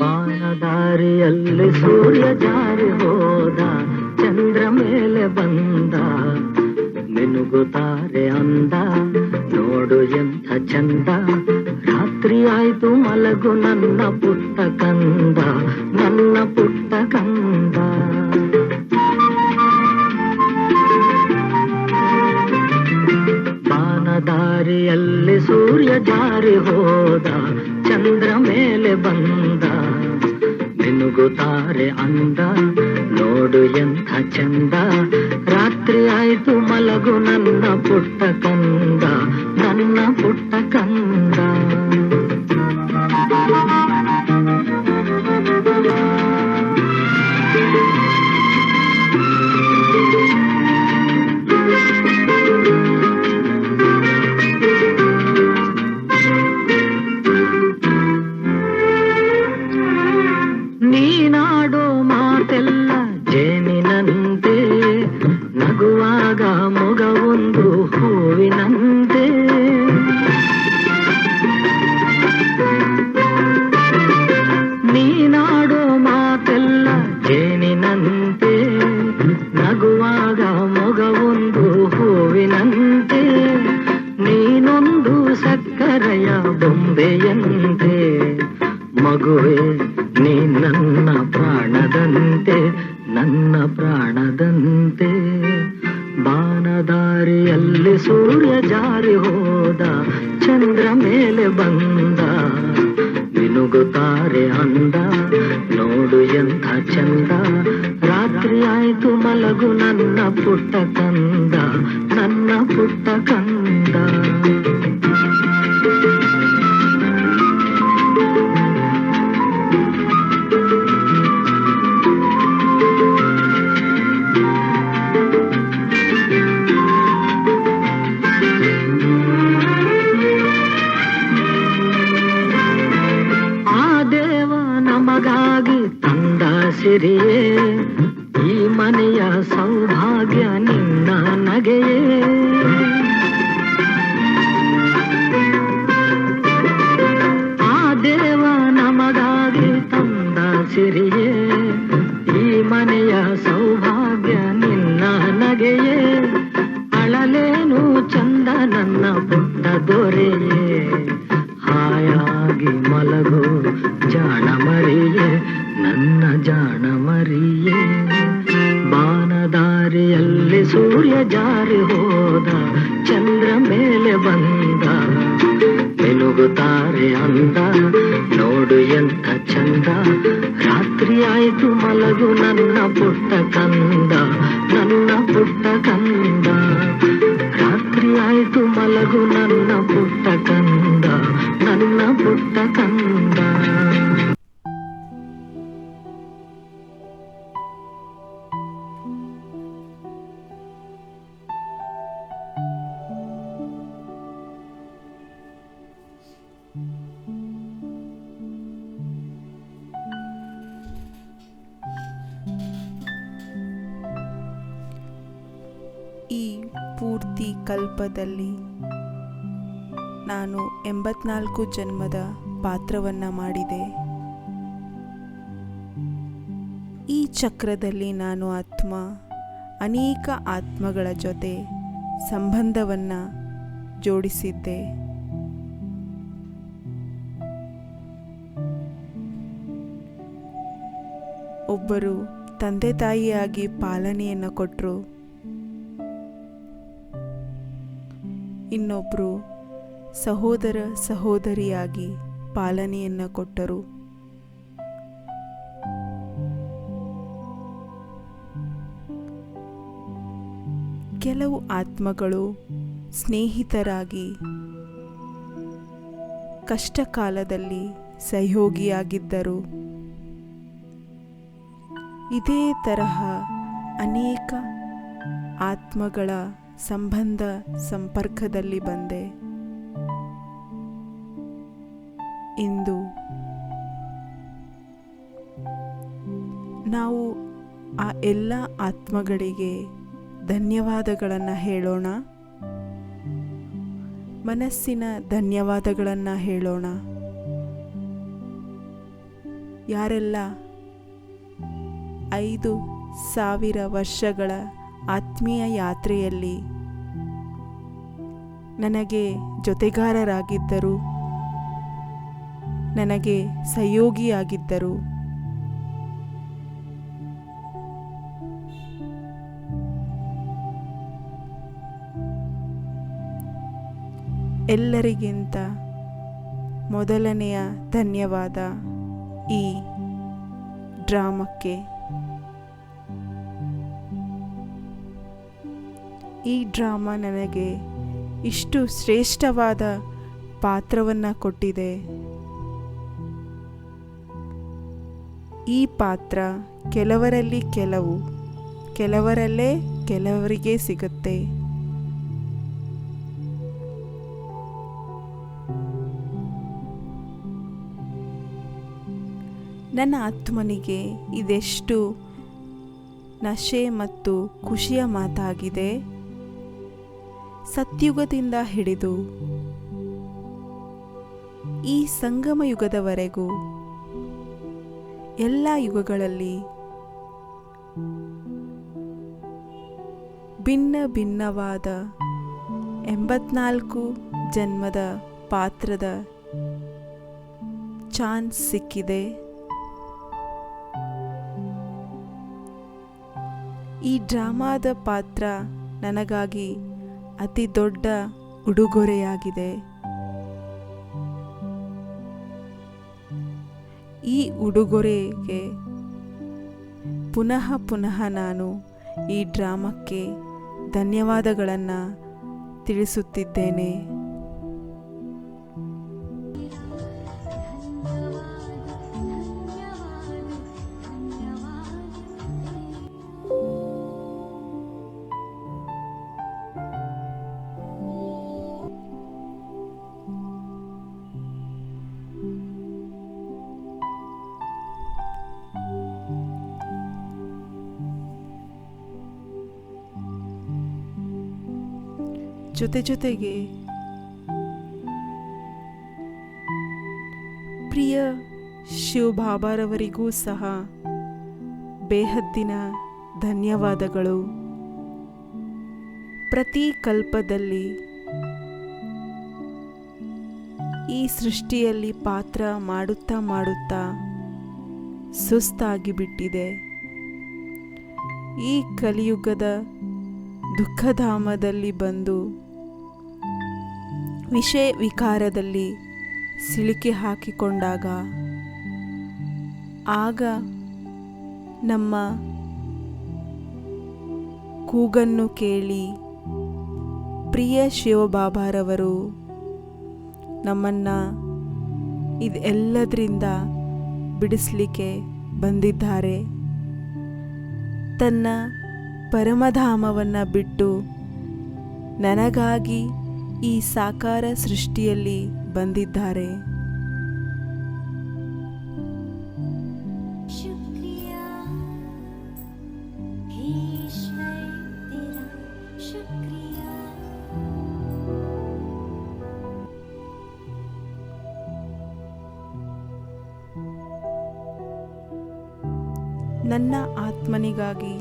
ಬಾನದಾರಿಯಲ್ಲಿ ಸೂರ್ಯ ಜಾರಿ ಹೋದ, ಚಂದ್ರ ಮೇಲೆ ಬಂದ, ಮಿನುಗುತ್ತಾರೆ ಅಂದ, ನೋಡು ಎಂಥ ಚಂದ. ರಾತ್ರಿ ಆಯ್ತು ಮಲಗು ನನ್ನ ಪುಟ್ಟ ಕಂದ, ನನ್ನ ಪುಟ್ಟ ಕಂದ. ಬಾನದಾರಿಯಲ್ಲಿ ಸೂರ್ಯ ಜಾರಿ ಹೋದ, ಚಂದ್ರ ಮೇಲೆ ಬಂದ, ಮಿನುಗುತ್ತಾರೆ ಅಂದ, ನೋಡು ಎಂಥ ಚಂದ. ರಾತ್ರಿ ಆಯ್ತು ಮಲಗು ನನ್ನ ಪುಟ್ಟ ಕಂದ, ನನ್ನ ಪುಟ್ಟ ಕಂದ. ನೀನಾಡೋ ಮಾತೆಲ್ಲ ಜೇನಿನಂತೆ, ನಗುವಾಗ ಮೊಗವೊಂದು ಹೂವಿನಂತೆ. ನೀನಾಡೋ ಮಾತೆಲ್ಲ ಜೇನಿನಂತೆ, ನಗುವಾಗ ಮೊಗವೊಂದು ಹೂವಿನಂತೆ. ನೀನೊಂದು ಸಕ್ಕರೆಯ ಬೊಂಬೆಯಂತೆ, ಮಗುವೆ ನೀ ನನ್ನ ಪ್ರಾಣದಂತೆ, ನನ್ನ ಪ್ರಾಣದಂತೆ. ಬಾನದಾರಿಯಲ್ಲಿ ಸೂರ್ಯ ಜಾರಿ ಹೋದ, ಚಂದ್ರ ಮೇಲೆ ಬಂದ, ಮಿನುಗುತ್ತಾರೆ ಅಂದ, ನೋಡು ಎಂಥ ಚಂದ. ರಾತ್ರಿ ಆಯ್ತು ಮಲಗು ನನ್ನ ಪುಟ್ಟ ಕಂದ, ನನ್ನ ಪುಟ್ಟ ಕಂದ. ನಮಗಾಗಿ ತಂದ ಸಿರಿಯೇ, ಈ ಮನೆಯ ಸೌಭಾಗ್ಯ ನಿನ್ನ ನಗೆಯೇ. ಆ ದೇವ ನಮಗಾಗಿ ತಂದ ಸಿರಿಯೇ, ಈ ಮನೆಯ ಸೌಭಾಗ್ಯ ನಿನ್ನ ನಗೆಯೇ. ಅಳಲೇನು ಚಂದ ನನ್ನ ಪುಟ್ಟ ದೊರೆಯೇ, ಹಾಯಾಗಿ ಮಲಗು ಜಾಣ ಮರಿಯೇ, ನನ್ನ ಜಾಣ ಮರಿಯೇ. ಬಾನದಾರಿಯಲ್ಲಿ ಸೂರ್ಯ ಜಾರಿ ಹೋದ, ಚಂದ್ರ ಮೇಲೆ ಬಂದ, ಮಿನುಗುತ್ತಾರೆ ಅಂದ, ನೋಡು ಎಂಥ ಚಂದ. ರಾತ್ರಿ ಆಯ್ತು ಮಲಗು ನನ್ನ ಪುಟ್ಟ ಕಂದ, ನನ್ನ ಪುಟ್ಟ ಕಂದ. ರಾತ್ರಿ ಆಯ್ತು ಮಲಗು ನನ್ನ ಪುಟ್ಟ ಕಂದ, ನನ್ನ ಪುಟ್ಟ ಕಂದ. ಈ ಪೂರ್ತಿ ಕಲ್ಪದಲ್ಲಿ ನಾನು 84 ಜನ್ಮದ ಪಾತ್ರವನ್ನು ಮಾಡಿದೆ. ಈ ಚಕ್ರದಲ್ಲಿ ನಾನು ಅನೇಕ ಆತ್ಮಗಳ ಜೊತೆ ಸಂಬಂಧವನ್ನು ಜೋಡಿಸಿದ್ದೆ. ಒಬ್ಬರು ತಂದೆ ತಾಯಿಯಾಗಿ ಪಾಲನೆಯನ್ನು ಕೊಟ್ಟರು, ಇನ್ನೊಬ್ಬರು ಸಹೋದರ ಸಹೋದರಿಯಾಗಿ ಪಾಲನೆಯನ್ನು ಕೊಟ್ಟರು. ಕೆಲವು ಆತ್ಮಗಳು ಸ್ನೇಹಿತರಾಗಿ ಕಷ್ಟ ಕಾಲದಲ್ಲಿ ಸಹಯೋಗಿಯಾಗಿದ್ದರು. ಇದೇ ತರಹ ಅನೇಕ ಆತ್ಮಗಳ ಸಂಬಂಧ ಸಂಪರ್ಕದಲ್ಲಿ ಬಂದೆ. ಇಂದು ನಾವು ಆ ಎಲ್ಲ ಆತ್ಮಗಳಿಗೆ ಧನ್ಯವಾದಗಳನ್ನು ಹೇಳೋಣ, ಮನಸ್ಸಿನ ಧನ್ಯವಾದಗಳನ್ನು ಹೇಳೋಣ. ಯಾರೆಲ್ಲ 5,000 ವರ್ಷಗಳ ಆತ್ಮೀಯ ಯಾತ್ರೆಯಲ್ಲಿ ನನಗೆ ಜೊತೆಗಾರರಾಗಿದ್ದರು, ನನಗೆ ಸಹಯೋಗಿಯಾಗಿದ್ದರು. ಎಲ್ಲರಿಗಿಂತ ಮೊದಲನೆಯ ಧನ್ಯವಾದ ಈ ಡ್ರಾಮಕ್ಕೆ. ಈ ಡ್ರಾಮಾ ನನಗೆ ಇಷ್ಟು ಶ್ರೇಷ್ಠವಾದ ಪಾತ್ರವನ್ನು ಕೊಟ್ಟಿದೆ. ಈ ಪಾತ್ರ ಕೆಲವರಲ್ಲಿ ಕೆಲವರಲ್ಲೇ ಕೆಲವರಿಗೆ ಸಿಗುತ್ತೆ. ನನ್ನ ಆತ್ಮನಿಗೆ ಇದೆಷ್ಟು ನಶೆ ಮತ್ತು ಖುಷಿಯ ಮಾತಾಗಿದೆ. ಸತ್ಯುಗದಿಂದ ಹಿಡಿದು ಈ ಸಂಗಮ ಯುಗದವರೆಗೂ ಎಲ್ಲ ಯುಗಗಳಲ್ಲಿ ಭಿನ್ನ ಭಿನ್ನವಾದ 84 ಜನ್ಮದ ಪಾತ್ರದ ಚಾನ್ಸ್ ಸಿಕ್ಕಿದೆ. ಈ ಡ್ರಾಮಾದ ಪಾತ್ರ ನನಗಾಗಿ ಅತಿ ದೊಡ್ಡ ಉಡುಗೊರೆಯಾಗಿದೆ. ಈ ಉಡುಗೊರೆಗೆ ಪುನಃ ಪುನಃ ನಾನು ಈ ಡ್ರಾಮಕ್ಕೆ ಧನ್ಯವಾದಗಳನ್ನು ತಿಳಿಸುತ್ತಿದ್ದೇನೆ. ಜೊತೆಗೆ ಪ್ರಿಯ ಶಿವ ಬಾಬಾರವರಿಗೂ ಸಹ ಬೇಹದ್ದಿನ ಧನ್ಯವಾದಗಳು. ಪ್ರತಿ ಕಲ್ಪದಲ್ಲಿ ಈ ಸೃಷ್ಟಿಯಲ್ಲಿ ಪಾತ್ರ ಮಾಡುತ್ತಾ ಸುಸ್ತಾಗಿ ಬಿಟ್ಟಿದೆ. ಈ ಕಲಿಯುಗದ ದುಃಖಧಾಮದಲ್ಲಿ ಬಂದು ವಿಷಯ ವಿಕಾರದಲ್ಲಿ ಸಿಲುಕಿ ಹಾಕಿಕೊಂಡಾಗ ಆಗ ನಮ್ಮ ಕೂಗನ್ನು ಕೇಳಿ ಪ್ರಿಯ ಶಿವಬಾಬಾರವರು ನಮ್ಮನ್ನು ಇದೆಲ್ಲದರಿಂದ ಬಿಡಿಸಲಿಕ್ಕೆ ಬಂದಿದ್ದಾರೆ. ತನ್ನ ಪರಮಧಾಮವನ್ನು ಬಿಟ್ಟು ನನಗಾಗಿ ಈ ಸಾಕಾರ ಸೃಷ್ಟಿಯಲ್ಲಿ ಬಂದಿದ್ದಾರೆ. ನನ್ನ ಆತ್ಮನಿಗಾಗಿ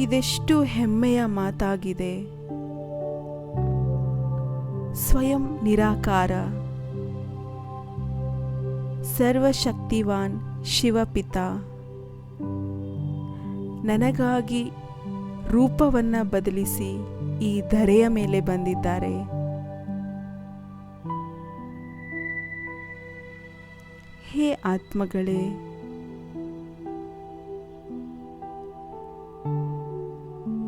ಇದೆಷ್ಟು ಹೆಮ್ಮೆಯ ಮಾತಾಗಿದೆ. ಸ್ವಯಂ ನಿರಾಕಾರ ಸರ್ವಶಕ್ತಿವಾನ್ ಶಿವಪಿತ ನನಗಾಗಿ ರೂಪವನ್ನು ಬದಲಿಸಿ ಈ ಧರೆಯ ಮೇಲೆ ಬಂದಿದ್ದಾರೆ. ಹೇ ಆತ್ಮಗಳೇ,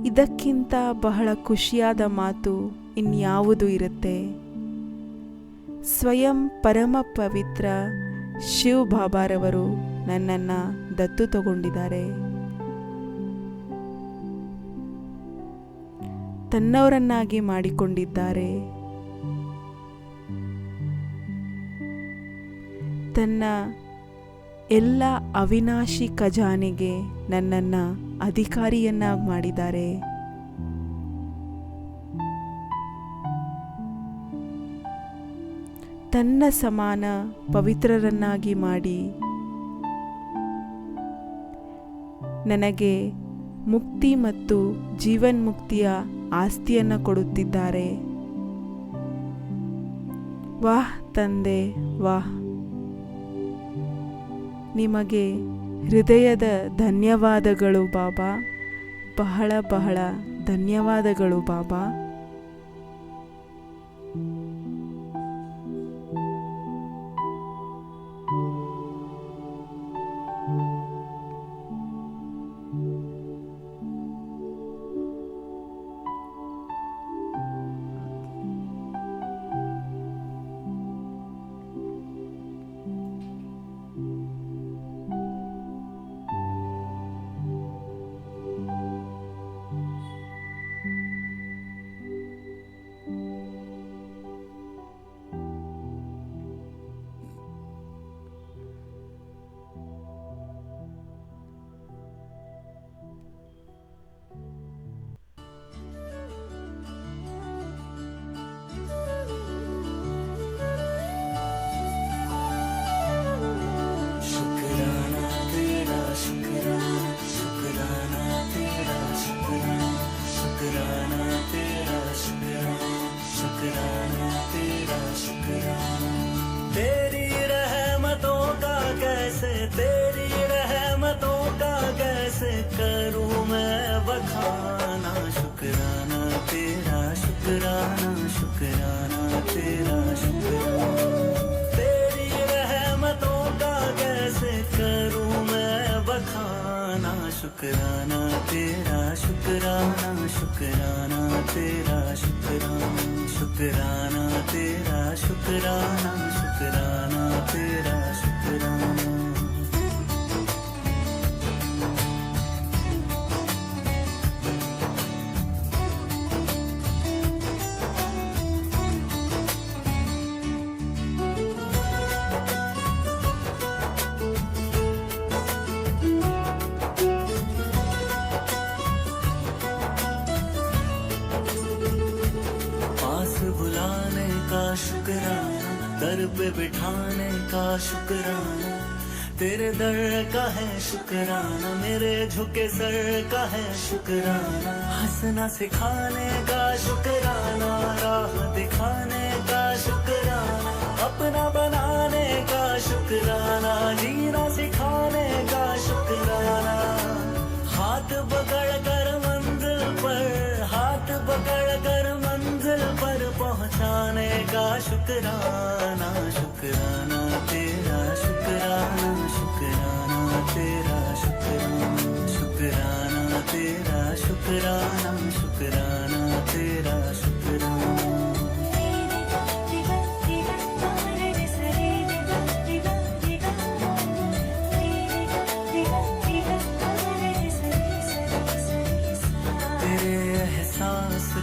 ಇದಕ್ಕಿಂತ ಬಹಳ ಖುಷಿಯಾದ ಮಾತು ಇನ್ಯಾವುದು ಇರುತ್ತೆ? ಸ್ವಯಂ ಪರಮ ಪವಿತ್ರ ಶಿವ ಬಾಬಾರವರು ನನ್ನನ್ನು ದತ್ತು ತಗೊಂಡಿದ್ದಾರೆ. ತನ್ನವರನ್ನಾಗಿ ಮಾಡಿಕೊಂಡಿದ್ದಾರೆ. ತನ್ನ ಎಲ್ಲ ಅವಿನಾಶಿ ಖಜಾನೆಗೆ ನನ್ನನ್ನು ಅಧಿಕಾರಿಯನ್ನಾಗಿ ಮಾಡಿದ್ದಾರೆ. ತನ್ನ ಸಮಾನ ಪವಿತ್ರರನ್ನಾಗಿ ಮಾಡಿ ನನಗೆ ಮುಕ್ತಿ ಮತ್ತು ಜೀವನ್ಮುಕ್ತಿಯ ಆಸ್ತಿಯನ್ನು ಕೊಡುತ್ತಿದ್ದಾರೆ. ವಾಹ್ ತಂದೆ, ವಾಹ್! ನಿಮಗೆ ಹೃದಯದ ಧನ್ಯವಾದಗಳು ಬಾಬಾ. ಬಹಳ ಬಹಳ ಧನ್ಯವಾದಗಳು ಬಾಬಾ. करूं मैं बखाना, शुक्राना तेरा, शुक्राना शुक्राना तेरा, शुक्राना तेरी रहमतों का कैसे करूं मैं बखाना, शुक्राना तेरा, शुक्राना शुक्राना तेरा, शुक्राना शुक्राना तेरा, शुक्राना शुक्राना तेरा, शुक्राना। बुलाने का शुक्राना, दर पे बिठाने का शुक्राना, तेरे दर का है शुक्राना, मेरे झुके सर का है शुक्राना, हंसना सिखाने का शुक्राना, राह दिखाने का शुक्राना, अपना बनाने का शुक्राना, जीना सिखाने का शुक्राना, हाथ पकड़ कर मंजिल पर, हाथ पकड़ कर मंजिल पर पहुंचाने का शुक्राना, शुक्राना तेरा, शुक्राना शुक्राना तेरा, शुक्राना शुक्राना तेरा, शुक्राना शुक्राना तेरा, शुक्राना।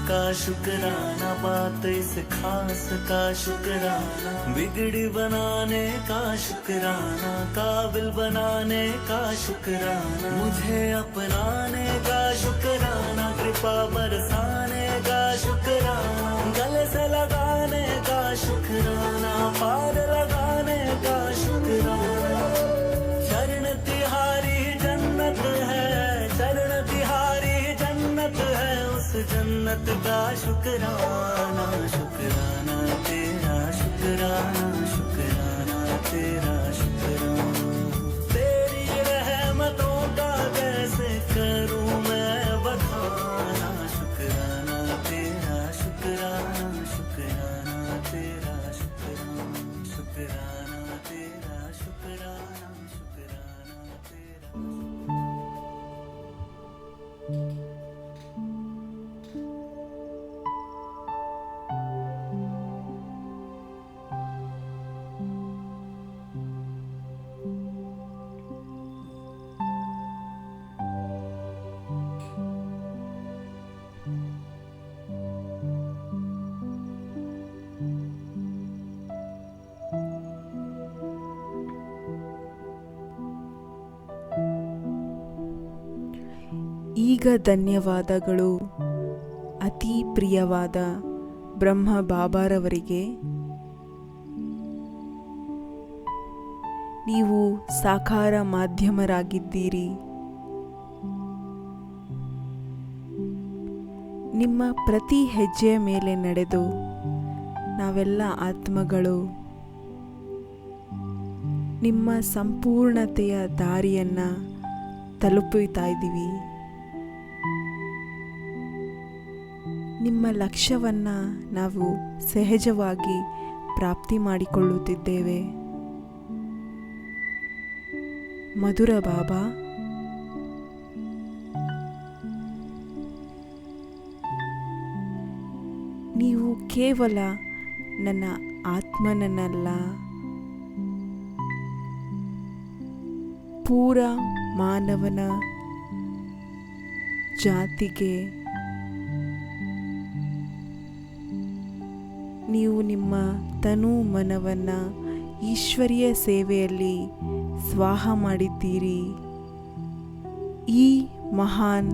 का शुक्राना, बात इस खास का शुक्राना, बिगड़ी बनाने का शुक्राना, काबिल बनाने का शुक्राना, मुझे अपनाने का शुक्राना, कृपा बरसाने का शुक्राना, गले से लगाने का शुक्राना, पार लगाने का शुक्राना, चरण तिहारी जन्नत है, चरण तिहारी जन्नत है, उस जन्नत का शुक्राना, शुक्राना तेरा, शुक्राना शुक्राना तेरा, शुक्राना तेरी रहमतों का कैसे करूं मैं बखाना, शुक्राना तेरा, शुक्राना शुक्राना तेरा, शुक्राना शुक्राना तेरा, शुक्राना शुक्राना तेरा। ಈಗ ಧನ್ಯವಾದಗಳು ಅತಿ ಪ್ರಿಯವಾದ ಬ್ರಹ್ಮ ಬಾಬಾರವರಿಗೆ. ನೀವು ಸಾಕಾರ ಮಾಧ್ಯಮರಾಗಿದ್ದೀರಿ. ನಿಮ್ಮ ಪ್ರತಿ ಹೆಜ್ಜೆಯ ಮೇಲೆ ನಡೆದು ನಾವೆಲ್ಲ ಆತ್ಮಗಳು ನಿಮ್ಮ ಸಂಪೂರ್ಣತೆಯ ದಾರಿಯನ್ನು ತಲುಪುತ್ತಾ ಇದ್ದೀವಿ. ನಿಮ್ಮ ಲಕ್ಷ್ಯವನ್ನು ನಾವು ಸಹಜವಾಗಿ ಪ್ರಾಪ್ತಿ ಮಾಡಿಕೊಳ್ಳುತ್ತಿದ್ದೇವೆ. ಮಧುರ ಬಾಬಾ, ನೀವು ಕೇವಲ ನನ್ನ ಆತ್ಮನನ್ನಲ್ಲ, ಪೂರ ಮಾನವನ ಜಾತಿಗೆ ನೀವು ನಿಮ್ಮ ತನು ಮನವನ್ನು ಈಶ್ವರೀಯ ಸೇವೆಯಲ್ಲಿ ಸ್ವಾಹ ಮಾಡಿದ್ದೀರಿ. ಈ ಮಹಾನ್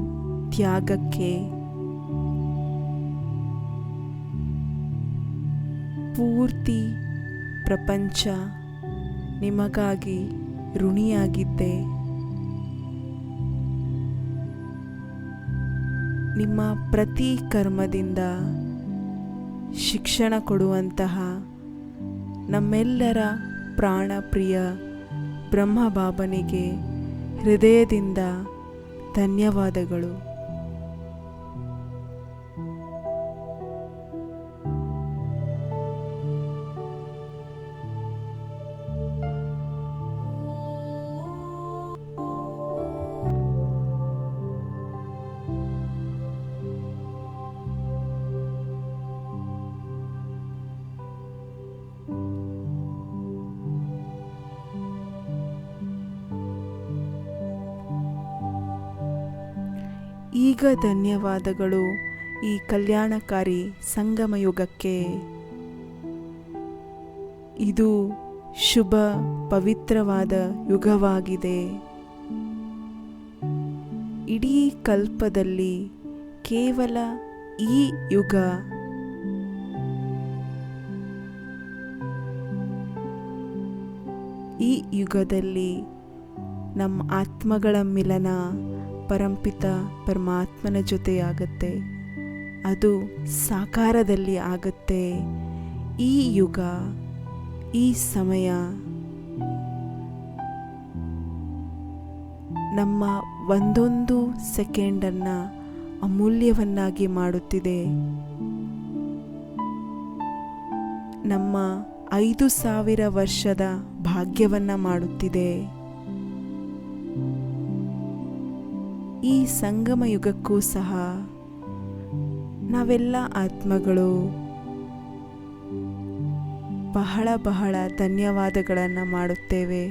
ತ್ಯಾಗಕ್ಕೆ ಪೂರ್ತಿ ಪ್ರಪಂಚ ನಿಮಗಾಗಿ ಋಣಿಯಾಗಿದ್ದೆ. ನಿಮ್ಮ ಪ್ರತಿ ಕರ್ಮದಿಂದ ಶಿಕ್ಷಣ ಕೊಡುವಂತಹ ನಮ್ಮೆಲ್ಲರ ಪ್ರಾಣಪ್ರಿಯ ಬ್ರಹ್ಮಬಾಬನಿಗೆ ಹೃದಯದಿಂದ ಧನ್ಯವಾದಗಳು. ಈಗ ಧನ್ಯವಾದಗಳು ಈ ಕಲ್ಯಾಣಕಾರಿ ಸಂಗಮ ಯುಗಕ್ಕೆ. ಇದು ಶುಭ ಪವಿತ್ರವಾದ ಯುಗವಾಗಿದೆ. ಇಡೀ ಕಲ್ಪದಲ್ಲಿ ಕೇವಲ ಈ ಯುಗ ಈ ಯುಗದಲ್ಲಿ ನಮ್ಮ ಆತ್ಮಗಳ ಮಿಲನ ಪರಂಪಿತ ಪರಮಾತ್ಮನ ಜೊತೆಯಾಗತ್ತೆ. ಅದು ಸಾಕಾರದಲ್ಲಿ ಆಗತ್ತೆ. ಈ ಯುಗ, ಈ ಸಮಯ ನಮ್ಮ ಒಂದೊಂದು ಸೆಕೆಂಡನ್ನು ಅಮೂಲ್ಯವನ್ನಾಗಿ ಮಾಡುತ್ತಿದೆ. ನಮ್ಮ 5,000 ವರ್ಷದ ಭಾಗ್ಯವನ್ನು ಮಾಡುತ್ತಿದೆ. ಈ ಸಂಗಮ ಯುಗಕ್ಕೂ ಸಹ ನಾವೆಲ್ಲ ಆತ್ಮಗಳು ಬಹಳ ಬಹಳ ಧನ್ಯವಾದಗಳನ್ನು ಮಾಡುತ್ತೇವೆ.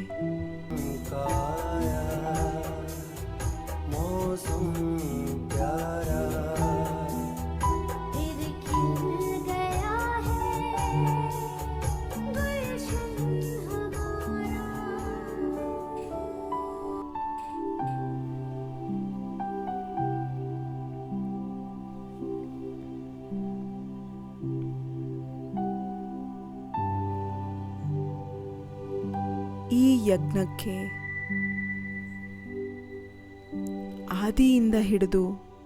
ಈ ಯಜ್ಞಕ್ಕೆ ಆದಿಯಿಂದ ಹಿಡಿದು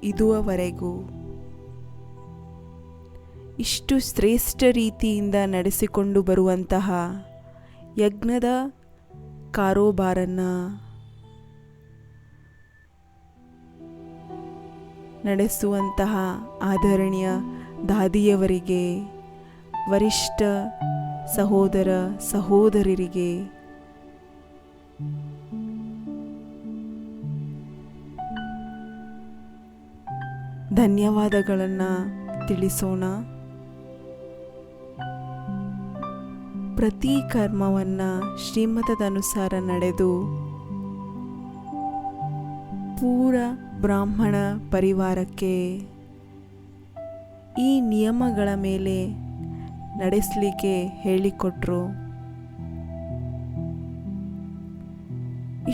ಇದುವರೆಗೂ ಇಷ್ಟು ಶ್ರೇಷ್ಠ ರೀತಿಯಿಂದ ನಡೆಸಿಕೊಂಡು ಬರುವಂತಹ ಯಜ್ಞದ ಕಾರೋಬಾರನ್ನು ನಡೆಸುವಂತಹ ಆದರಣೀಯ ದಾದಿಯವರಿಗೆ, ವರಿಷ್ಠ ಸಹೋದರ ಸಹೋದರರಿಗೆ ಧನ್ಯವಾದಗಳನ್ನು ತಿಳಿಸೋಣ. ಪ್ರತಿ ಕರ್ಮವನ್ನು ಶ್ರೀಮತದನುಸಾರ ನಡೆದು ಪೂರ ಬ್ರಾಹ್ಮಣ ಪರಿವಾರಕ್ಕೆ ಈ ನಿಯಮಗಳ ಮೇಲೆ ನಡೆಸಲಿಕ್ಕೆ ಹೇಳಿಕೊಟ್ರು.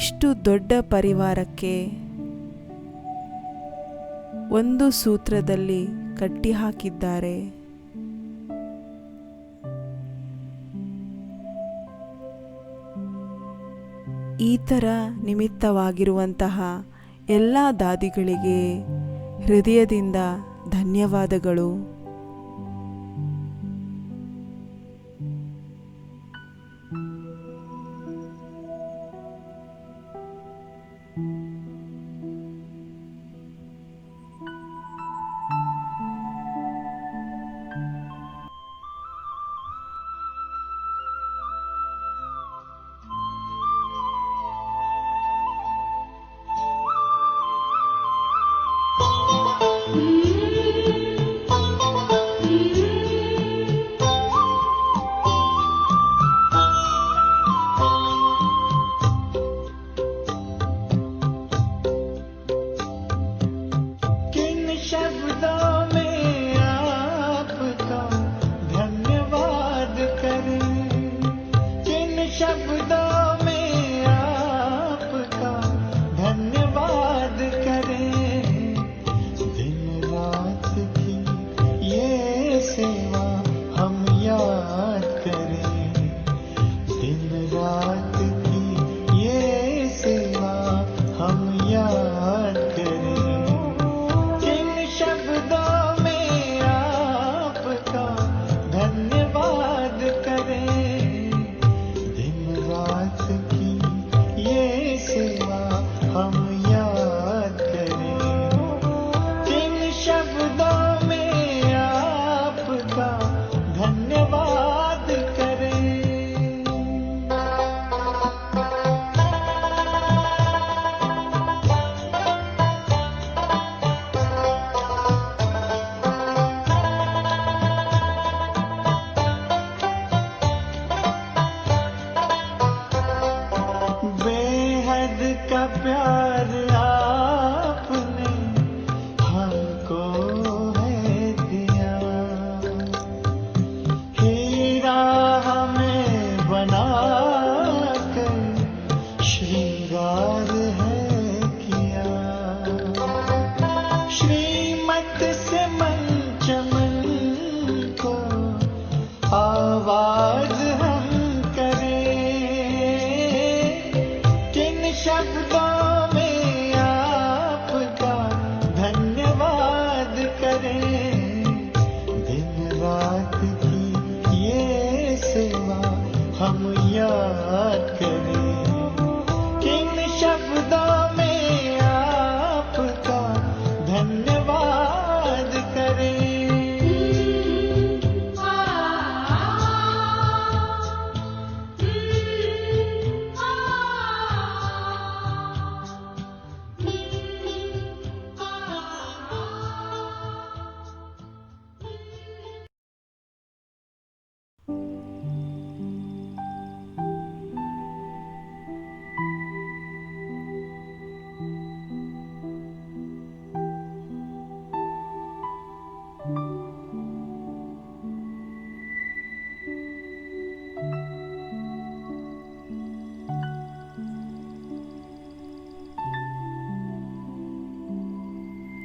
ಇಷ್ಟು ದೊಡ್ಡ ಪರಿವಾರಕ್ಕೆ ಒಂದು ಸೂತ್ರದಲ್ಲಿ ಕಟ್ಟಿಹಾಕಿದ್ದಾರೆ. ಈ ಥರ ನಿಮಿತ್ತವಾಗಿರುವಂತಹ ಎಲ್ಲ ದಾದಿಗಳಿಗೆ ಹೃದಯದಿಂದ ಧನ್ಯವಾದಗಳು.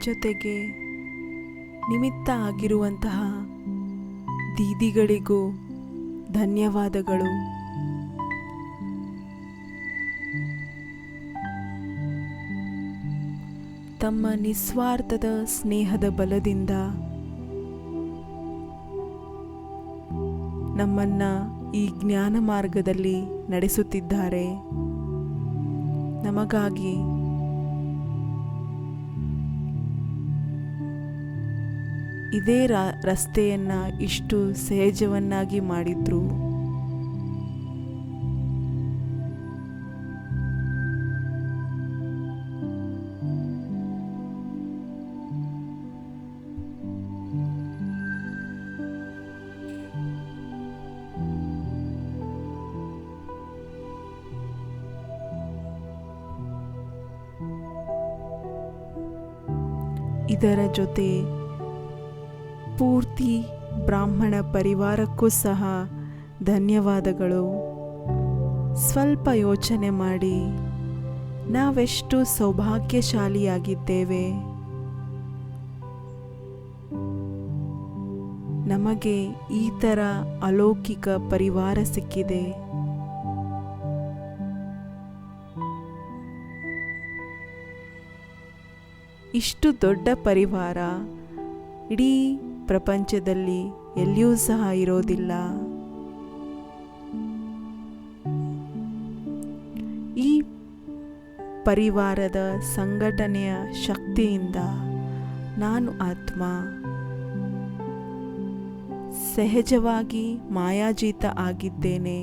ಜೊತೆಗೆ ನಿಮಿತ್ತ ಆಗಿರುವಂತಹ ದೀದಿಗಳಿಗೂ ಧನ್ಯವಾದಗಳು. ತಮ್ಮ ನಿಸ್ವಾರ್ಥದ ಸ್ನೇಹದ ಬಲದಿಂದ ನಮ್ಮನ್ನ ಈ ಜ್ಞಾನ ಮಾರ್ಗದಲ್ಲಿ ನಡೆಸುತ್ತಿದ್ದಾರೆ. ನಮಗಾಗಿ ಇದೇ ರಸ್ತೆಯನ್ನ ಇಷ್ಟು ಸಹಜವನ್ನಾಗಿ ಮಾಡಿದ್ರು. ಇದರ ಜೊತೆ ಪೂರ್ತಿ ಬ್ರಾಹ್ಮಣ ಪರಿವಾರಕ್ಕೂ ಸಹ ಧನ್ಯವಾದಗಳು. ಸ್ವಲ್ಪ ಯೋಚನೆ ಮಾಡಿ, ನಾವೆಷ್ಟು ಸೌಭಾಗ್ಯಶಾಲಿಯಾಗಿದ್ದೇವೆ. ನಮಗೆ ಈ ಥರ ಅಲೌಕಿಕ ಪರಿವಾರ ಸಿಕ್ಕಿದೆ. ಇಷ್ಟು ದೊಡ್ಡ ಪರಿವಾರ ಇಡೀ ಪ್ರಪಂಚದಲ್ಲಿ ಎಲ್ಲಿಯೂ ಸಹ ಇರೋದಿಲ್ಲ. ಈ ಪರಿವಾರದ ಸಂಘಟನೆಯ ಶಕ್ತಿಯಿಂದ ನಾನು ಆತ್ಮ ಸಹಜವಾಗಿ ಮಾಯಾಜೀತ ಆಗಿದ್ದೇನೆ.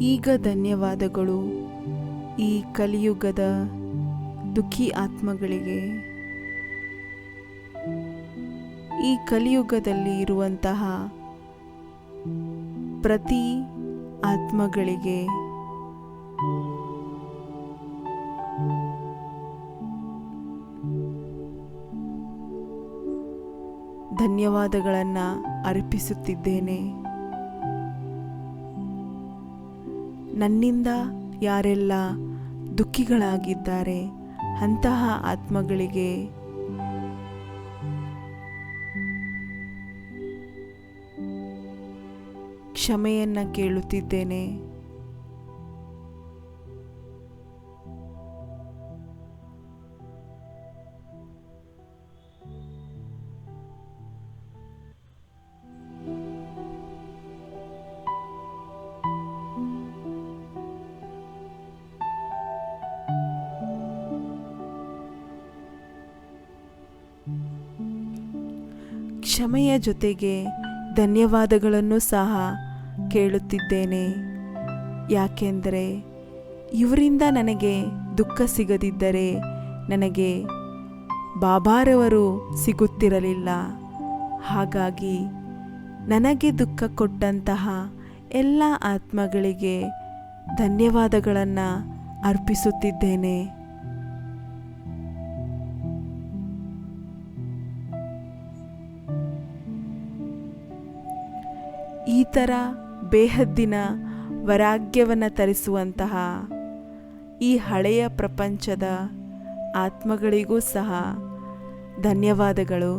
ಈಗ ಧನ್ಯವಾದಗಳು ಈ ಕಲಿಯುಗದ ದುಃಖಿ ಆತ್ಮಗಳಿಗೆ. ಈ ಕಲಿಯುಗದಲ್ಲಿ ಇರುವಂತಹ ಪ್ರತಿ ಆತ್ಮಗಳಿಗೆ ಧನ್ಯವಾದಗಳನ್ನು ಅರ್ಪಿಸುತ್ತಿದ್ದೇನೆ. ನನ್ನಿಂದ ಯಾರೆಲ್ಲ ದುಃಖಿಗಳಾಗಿದ್ದಾರೆ ಅಂತಹ ಆತ್ಮಗಳಿಗೆ ಕ್ಷಮೆಯನ್ನು ಕೇಳುತ್ತಿದ್ದೇನೆ. ಕ್ಷಮೆಯ ಜೊತೆಗೆ ಧನ್ಯವಾದಗಳನ್ನು ಸಹ ಕೇಳುತ್ತಿದ್ದೇನೆ. ಯಾಕೆಂದರೆ ಇವರಿಂದ ನನಗೆ ದುಃಖ ಸಿಗದಿದ್ದರೆ ನನಗೆ ಬಾಬಾರವರು ಸಿಗುತ್ತಿರಲಿಲ್ಲ. ಹಾಗಾಗಿ ನನಗೆ ದುಃಖ ಕೊಟ್ಟಂತಹ ಎಲ್ಲ ಆತ್ಮಗಳಿಗೆ ಧನ್ಯವಾದಗಳನ್ನು ಅರ್ಪಿಸುತ್ತಿದ್ದೇನೆ. ಈ ಥರ ಬೇಹದ್ದಿನ ವೈರಾಗ್ಯವನ್ನು ತರಿಸುವಂತಹ ಈ ಹಳೆಯ ಪ್ರಪಂಚದ ಆತ್ಮಗಳಿಗೂ ಸಹ ಧನ್ಯವಾದಗಳು.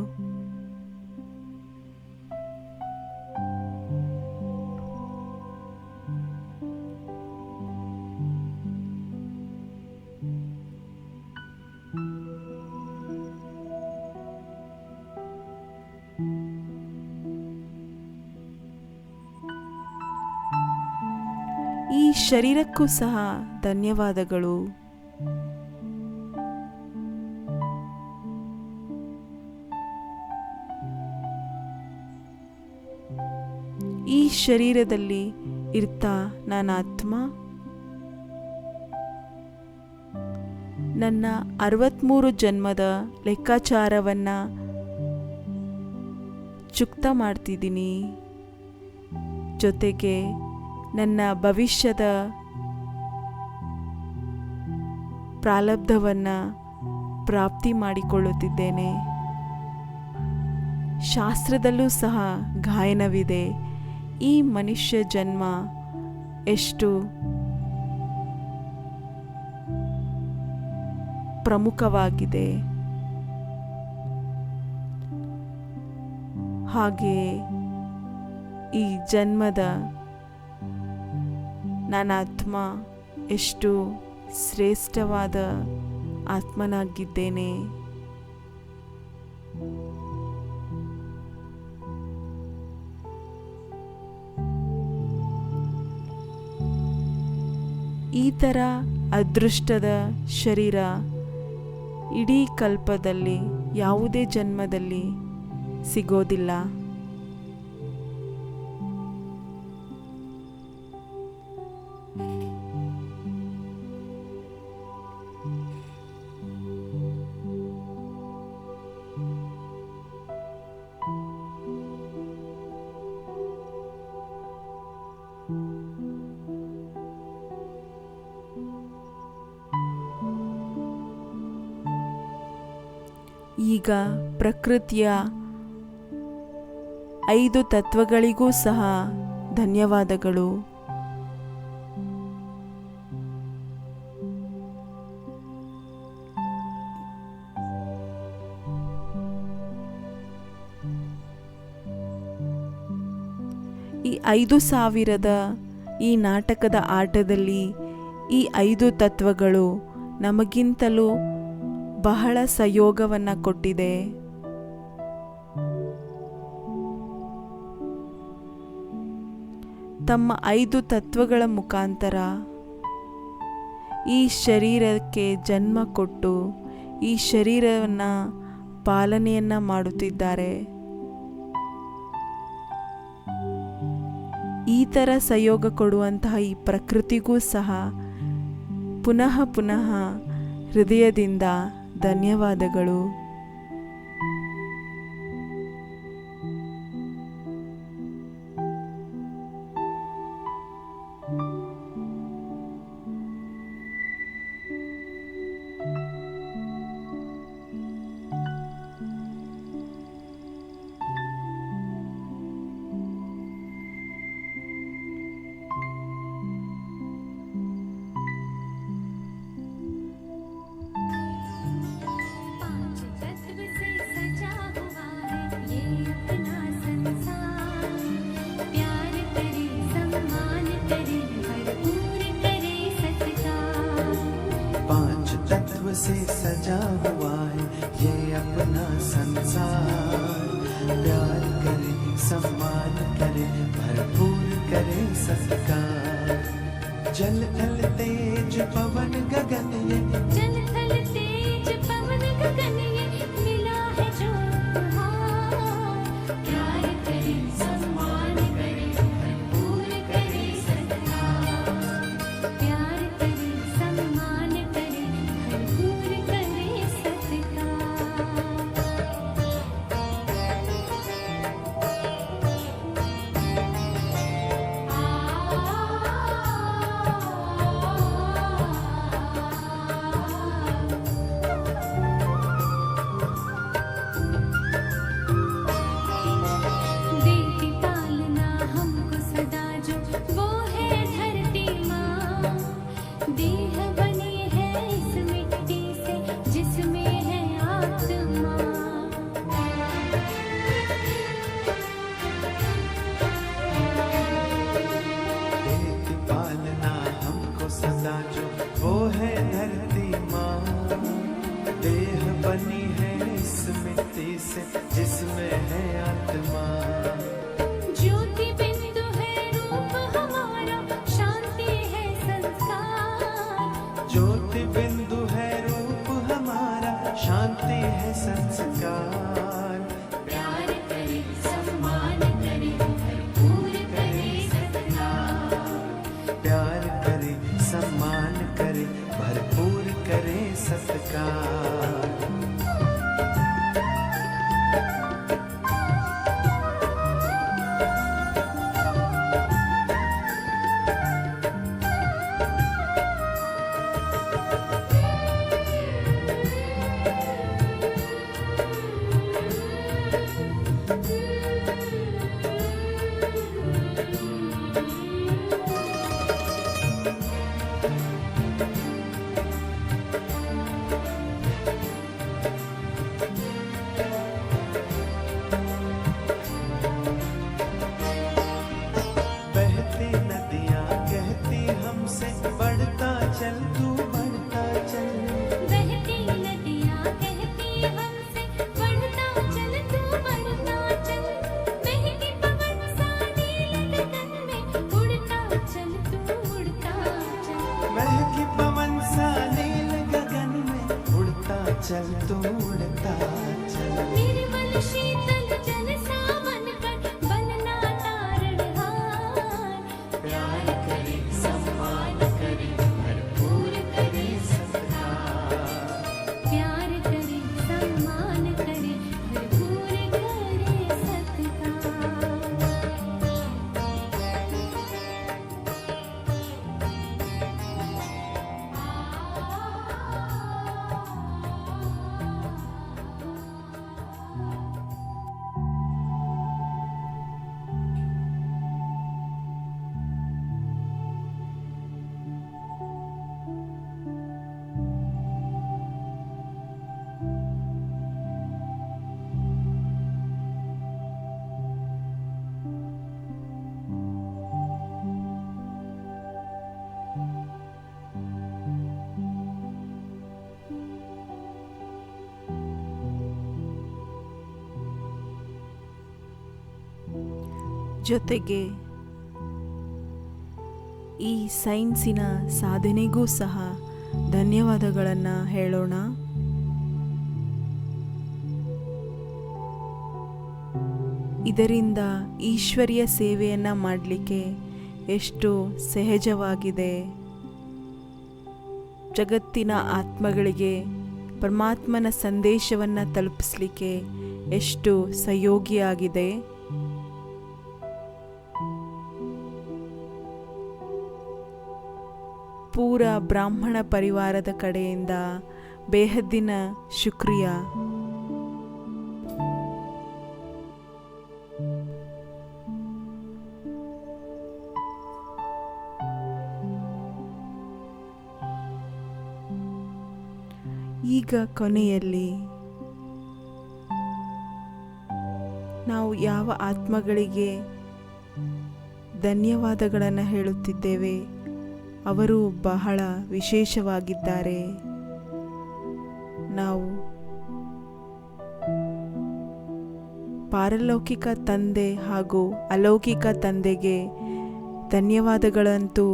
ಈ ಶರೀರಕ್ಕೂ ಸಹ ಧನ್ಯವಾದಗಳು. ಈ ಶರೀರದಲ್ಲಿ ಇರ್ತಾ ನಾನು ಆತ್ಮ ನನ್ನ 63 ಜನ್ಮದ ಲೆಕ್ಕಾಚಾರವನ್ನು ಚುಕ್ತ ಮಾಡ್ತಿದ್ದೀನಿ. ಜೊತೆಗೆ ನನ್ನ ಭವಿಷ್ಯದ ಪ್ರಾರಬ್ಧವನ್ನು ಪ್ರಾಪ್ತಿ ಮಾಡಿಕೊಳ್ಳುತ್ತಿದ್ದೇನೆ. ಶಾಸ್ತ್ರದಲ್ಲೂ ಸಹ ಗಾಯನವಿದೆ, ಈ ಮನುಷ್ಯ ಜನ್ಮ ಎಷ್ಟು ಪ್ರಮುಖವಾಗಿದೆ. ಹಾಗೆಯೇ ಈ ಜನ್ಮದ ನನ್ನ ಆತ್ಮ ಎಷ್ಟು ಶ್ರೇಷ್ಠವಾದ ಆತ್ಮನಾಗಿದ್ದೇನೆ. ಈ ಥರ ಅದೃಷ್ಟದ ಶರೀರ ಇಡೀ ಕಲ್ಪದಲ್ಲಿ ಯಾವುದೇ ಜನ್ಮದಲ್ಲಿ ಸಿಗೋದಿಲ್ಲ. ಈಗ ಪ್ರಕೃತಿಯ 5 ತತ್ವಗಳಿಗೂ ಸಹ ಧನ್ಯವಾದಗಳು. ಈ 5,000ದ ಈ ನಾಟಕದ ಆಟದಲ್ಲಿ ಈ 5 ತತ್ವಗಳು ನಮಗಿಂತಲೂ ಬಹಳ ಸಹಯೋಗವನ್ನು ಕೊಟ್ಟಿದೆ. ತಮ್ಮ 5 ತತ್ವಗಳ ಮುಖಾಂತರ ಈ ಶರೀರಕ್ಕೆ ಜನ್ಮ ಕೊಟ್ಟು ಈ ಶರೀರವನ್ನು ಪಾಲನೆಯನ್ನು ಮಾಡುತ್ತಿದ್ದಾರೆ. ಈ ಥರ ಸಹಯೋಗ ಕೊಡುವಂತಹ ಈ ಪ್ರಕೃತಿಗೂ ಸಹ ಪುನಃ ಹೃದಯದಿಂದ ಧನ್ಯವಾದಗಳು. से सजा हुआ है ये अपना संसार, प्यार करे सम्मान करे भरपूर करे सत्कार। जल थल तेज पवन गगन ये जल थल तेज पवन गगन ये मिला है जो उपहार, प्यार करे सम्मान करे भरपूर करे सत्कार, प्यार करे सम्मान करे भरपूर करे सत्कार। देती पालना हमको सदा जो वो है धरती माँ, देह बनी है इस मिट्टी से जिसमें है आत्मा। देती पालना हमको सदा जो वो है धरती माँ, देह बनी है इस मिट्टी से जिसमें है आत्मा। ज्योति बिंदु है रूप हमारा, शांति है संस्कार, ज्योति बिंदु है रूप हमारा, शांति है संस्कार। प्यार करे सम्मान करे भरपूर करे सत्कार, प्यार करे सम्मान करे भरपूर करे सत्कार। बहती नदियाँ कहती हमसे बढ़ता चल तू बढ़ता चल, बहती नदियाँ कहती हमसे बढ़ता चल तू बढ़ता चल, बहती पवन सा नील गगन में उड़ता चल तू उड़ता चल, महकी पवन सा नील गगन में उड़ता चल तू उड़ता चल। निर्मल शीतल जल सावन कर बनना तारणहार, प्यार करे सम्मान करे भरपूर करे सत्कार, प्यार करे सम्मान करे भरपूर करे सत्कार। ಜೊತೆಗೆ ಈ ಸೈನ್ಸಿನ ಸಾಧನೆಗೂ ಸಹ ಧನ್ಯವಾದಗಳನ್ನು ಹೇಳೋಣ. ಇದರಿಂದ ಈಶ್ವರ್ಯ ಸೇವೆಯನ್ನು ಮಾಡಲಿಕ್ಕೆ ಎಷ್ಟು ಸಹಜವಾಗಿದೆ. ಜಗತ್ತಿನ ಆತ್ಮಗಳಿಗೆ ಪರಮಾತ್ಮನ ಸಂದೇಶವನ್ನು ತಲುಪಿಸಲಿಕ್ಕೆ ಎಷ್ಟು ಸಹಯೋಗಿಯಾಗಿದೆ. ಪೂರ ಬ್ರಾಹ್ಮಣ ಪರಿವಾರದ ಕಡೆಯಿಂದ ಬೇಹದ್ದಿನ ಶುಕ್ರಿಯಾ. ಈಗ ಕೊನೆಯಲ್ಲಿ ನಾವು ಯಾವ ಆತ್ಮಗಳಿಗೆ ಧನ್ಯವಾದಗಳನ್ನು ಹೇಳುತ್ತಿದ್ದೇವೆ, ಅವರು ಬಹಳ ವಿಶೇಷವಾಗಿದ್ದಾರೆ. ನಾವು ಪಾರಲೌಕಿಕ ತಂದೆ ಹಾಗೂ ಅಲೌಕಿಕ ತಂದೆಗೆ ಧನ್ಯವಾದಗಳಂತೂ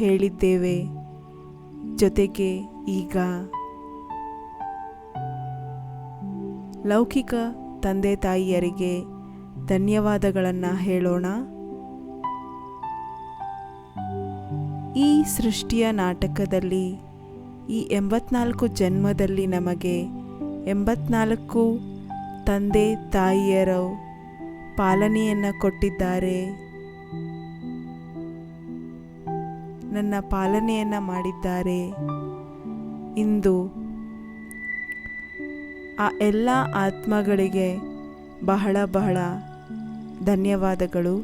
ಹೇಳಿದ್ದೇವೆ. ಜೊತೆಗೆ ಈಗ ಲೌಕಿಕ ತಂದೆ ತಾಯಿಯರಿಗೆ ಧನ್ಯವಾದಗಳನ್ನು ಹೇಳೋಣ. ಈ ಸೃಷ್ಟಿಯ ನಾಟಕದಲ್ಲಿ ಈ 84 ಜನ್ಮದಲ್ಲಿ ನಮಗೆ 84 ತಂದೆ ತಾಯಿಯರ ಪಾಲನೆಯನ್ನು ಕೊಟ್ಟಿದ್ದಾರೆ. ನನ್ನ ಪಾಲನೆಯನ್ನು ಮಾಡಿದ್ದಾರೆ. ಇಂದು ಆ ಎಲ್ಲ ಆತ್ಮಗಳಿಗೆ ಬಹಳ ಬಹಳ ಧನ್ಯವಾದಗಳು.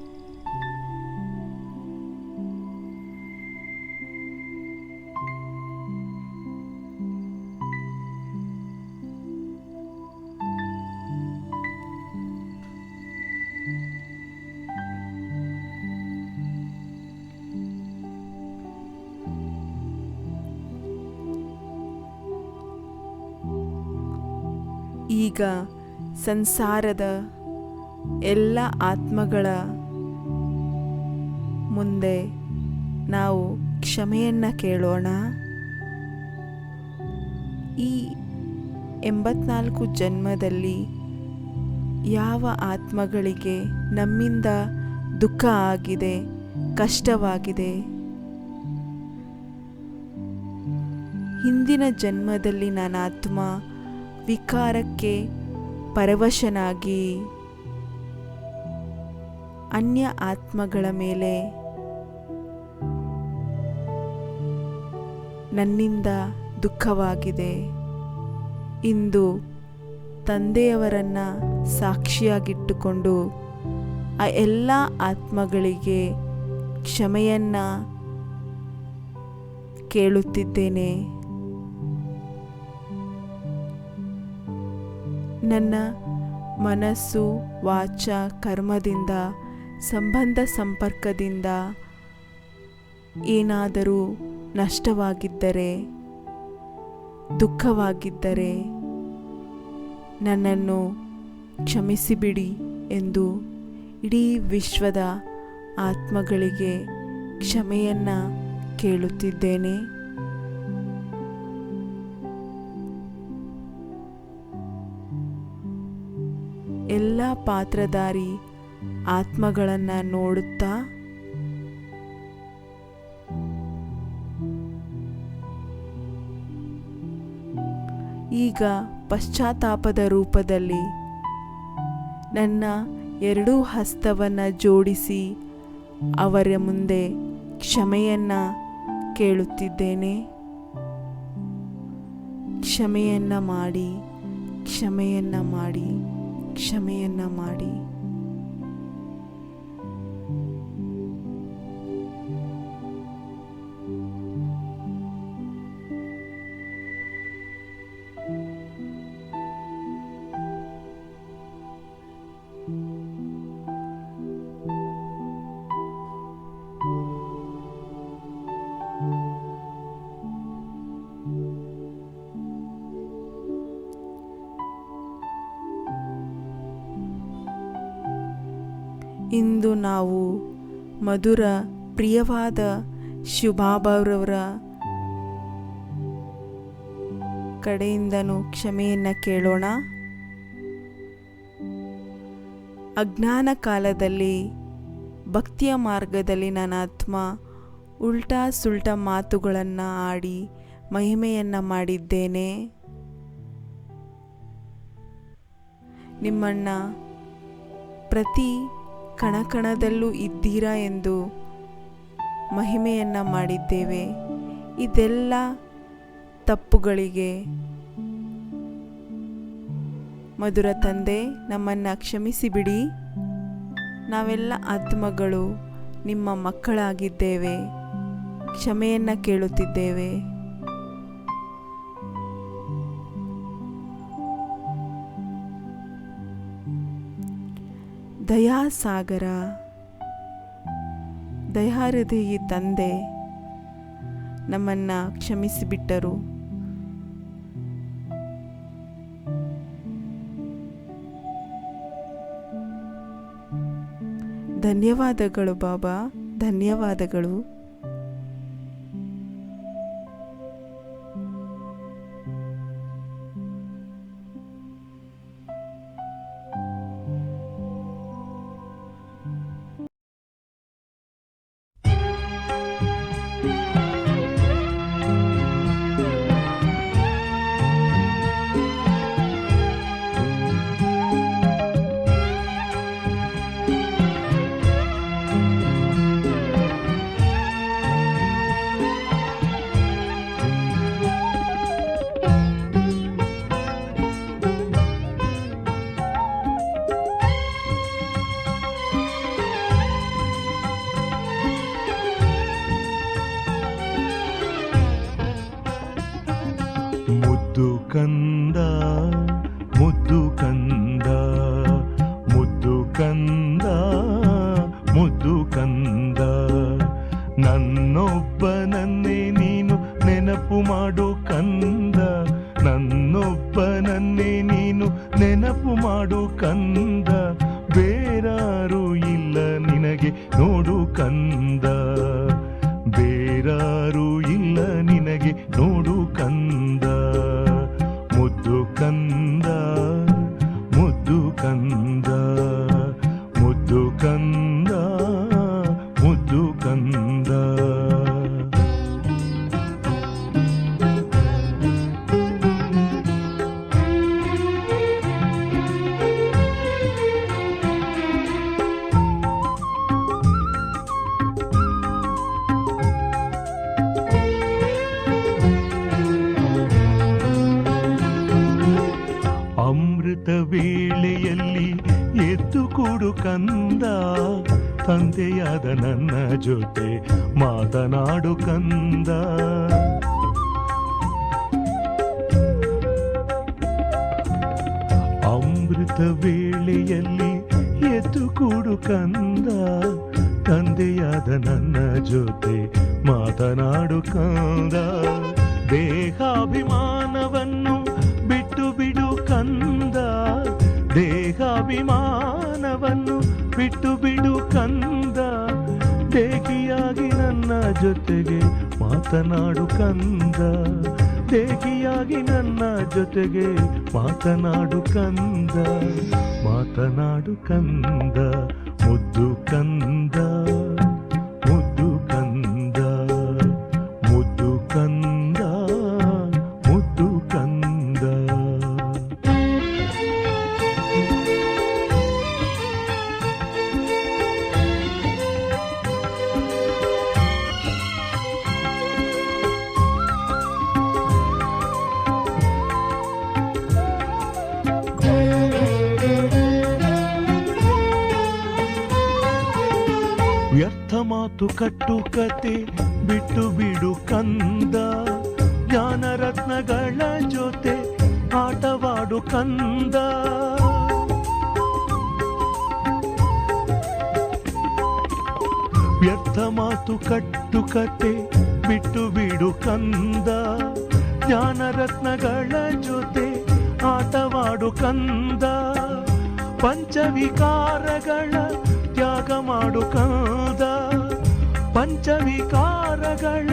ಈಗ ಸಂಸಾರದ ಎಲ್ಲ ಆತ್ಮಗಳ ಮುಂದೆ ನಾವು ಕ್ಷಮೆಯನ್ನು ಕೇಳೋಣ. ಈ 84 ಜನ್ಮದಲ್ಲಿ ಯಾವ ಆತ್ಮಗಳಿಗೆ ನಮ್ಮಿಂದ ದುಃಖ ಆಗಿದೆ, ಕಷ್ಟವಾಗಿದೆ, ಹಿಂದಿನ ಜನ್ಮದಲ್ಲಿ ನನ್ನ ಆತ್ಮ ವಿಕಾರಕ್ಕೆ ಪರವಶನಾಗಿ ಅನ್ಯ ಆತ್ಮಗಳ ಮೇಲೆ ನನ್ನಿಂದ ದುಃಖವಾಗಿದೆ. ಇಂದು ತಂದೆಯವರನ್ನು ಸಾಕ್ಷಿಯಾಗಿಟ್ಟುಕೊಂಡು ಆ ಎಲ್ಲ ಆತ್ಮಗಳಿಗೆ ಕ್ಷಮೆಯನ್ನು ಕೇಳುತ್ತಿದ್ದೇನೆ. ನನ್ನ ಮನಸ್ಸು, ವಾಚ, ಕರ್ಮದಿಂದ, ಸಂಬಂಧ ಸಂಪರ್ಕದಿಂದ ಏನಾದರೂ ನಷ್ಟವಾಗಿದ್ದರೆ, ದುಃಖವಾಗಿದ್ದರೆ ನನ್ನನ್ನು ಕ್ಷಮಿಸಿಬಿಡಿ ಎಂದು ಇಡೀ ವಿಶ್ವದ ಆತ್ಮಗಳಿಗೆ ಕ್ಷಮೆಯನ್ನು ಕೇಳುತ್ತಿದ್ದೇನೆ. ಎಲ್ಲ ಪಾತ್ರಧಾರಿ ಆತ್ಮಗಳನ್ನು ನೋಡುತ್ತಾ ಈಗ ಪಶ್ಚಾತ್ತಾಪದ ರೂಪದಲ್ಲಿ ನನ್ನ ಎರಡೂ ಹಸ್ತವನ್ನು ಜೋಡಿಸಿ ಅವರ ಮುಂದೆ ಕ್ಷಮೆಯನ್ನು ಕೇಳುತ್ತಿದ್ದೇನೆ. ಕ್ಷಮೆಯನ್ನು ಮಾಡಿ, ಕ್ಷಮೆಯನ್ನು ಮಾಡಿ, ಕ್ಷಮೆಯನ್ನು ಮಾಡಿ. ಇಂದು ನಾವು ಮಧುರ ಪ್ರಿಯವಾದ ಶಿವಬಾಬಾರವರ ಕಡೆಯಿಂದನೂ ಕ್ಷಮೆಯನ್ನು ಕೇಳೋಣ. ಅಜ್ಞಾನ ಕಾಲದಲ್ಲಿ ಭಕ್ತಿಯ ಮಾರ್ಗದಲ್ಲಿ ನನ್ನ ಆತ್ಮ ಉಲ್ಟಾ ಸುಲ್ಟಾ ಮಾತುಗಳನ್ನು ಆಡಿ ಮಹಿಮೆಯನ್ನು ಮಾಡಿದ್ದೇನೆ. ನಿಮ್ಮನ್ನು ಪ್ರತಿ ಕಣಕಣದಲ್ಲೂ ಇದ್ದೀರಾ ಎಂದು ಮಹಿಮೆಯನ್ನು ಮಾಡಿದ್ದೇವೆ. ಇದೆಲ್ಲ ತಪ್ಪುಗಳಿಗೆ ಮಧುರ ತಂದೆ ನಮ್ಮನ್ನು ಕ್ಷಮಿಸಿಬಿಡಿ. ನಾವೆಲ್ಲ ಆತ್ಮಗಳು ನಿಮ್ಮ ಮಕ್ಕಳಾಗಿದ್ದೇವೆ. ಕ್ಷಮೆಯನ್ನು ಕೇಳುತ್ತಿದ್ದೇವೆ. ದಯಾಸಾಗರ ದಯಾಹೃದಯಿ ತಂದೆ ನಮ್ಮನ್ನು ಕ್ಷಮಿಸಿಬಿಟ್ಟರು. ಧನ್ಯವಾದಗಳು ಬಾಬಾ, ಧನ್ಯವಾದಗಳು. ಮುದ್ದು ಕಂದ ಮುದ್ದು ಕಂದ ಮುದ್ದು ಕಂದ ಮುದ್ದು ಕಂದ, ನನ್ನೊಬ್ಬನನ್ನೇ ನೀನು ನೆನಪು ಮಾಡು ಕಂದ, ನನ್ನೊಬ್ಬನನ್ನೇ ನೀನು ನೆನಪು ಮಾಡು ಕಂದ, ಬೇರಾರು ಇಲ್ಲ ನಿನಗೆ ನೋಡು ಕಂದ, ಬೇರಾರು ಇಲ್ಲ ನಿನಗೆ ನೋಡು ಕಂದ. ಮುದ್ದು ಕಂದ ಮುದ್ದು ಕಂದ ಮುದ್ದು ಕಂದ ಮುದ್ದು ಕಂದ. ಅಮೃತ ವೇಳೆಯಲ್ಲಿ ಎದ್ದು ಕೂಡು ಕಂದ, ತಂದೆಯಾದ ನನ್ನ ಜೊತೆ ಮಾತನಾಡು ಕಂದ. ಅಮೃತ ವೇಳೆಯಲ್ಲಿ ಎದ್ದು ಕೂಡು ಕಂದ, ತಂದೆಯಾದ ನನ್ನ ಜೊತೆ ಮಾತನಾಡು ಕಂದ. ದೇಹಾಭಿಮಾನವನ್ನು ಬಿಟ್ಟು ಬಿಡು ಕಂದ, ದೇಹಾಭಿಮಾನವನ್ನು ಬಿಟ್ಟು ಬಿಡು ಕಂದ, ದೇಹಿಯಾಗಿ ನನ್ನ ಜೊತೆಗೆ ಮಾತನಾಡು ಕಂದ, ದೇಹಿಯಾಗಿ ನನ್ನ ಜೊತೆಗೆ ಮಾತನಾಡು ಕಂದ, ಮಾತನಾಡು ಕಂದ. ಮುದ್ದು ಕಂದ ಮುದ್ದು ಕಂದ ಮುದ್ದು ಕಂದ ಮುದ್ದು ಕಂದ. ವ್ಯರ್ಥ ಮಾತು ಕಟ್ಟುಕತೆ ಬಿಟ್ಟು ಬಿಡು ಕಂದ, ಜ್ಞಾನರತ್ನಗಳ ಜೊತೆ ಆಟವಾಡು ಕಂದ. ವ್ಯರ್ಥ ಮಾತು ಕಟ್ಟುಕತೆ ಬಿಟ್ಟು ಬಿಡು ಕಂದ, ಜ್ಞಾನರತ್ನಗಳ ಜೊತೆ ಆಟವಾಡು ಕಂದ. ಪಂಚವಿಕಾರಗಳ ತ್ಯಾಗ ಮಾಡು ಕಂದ, ಪಂಚವಿಕಾರಗಳ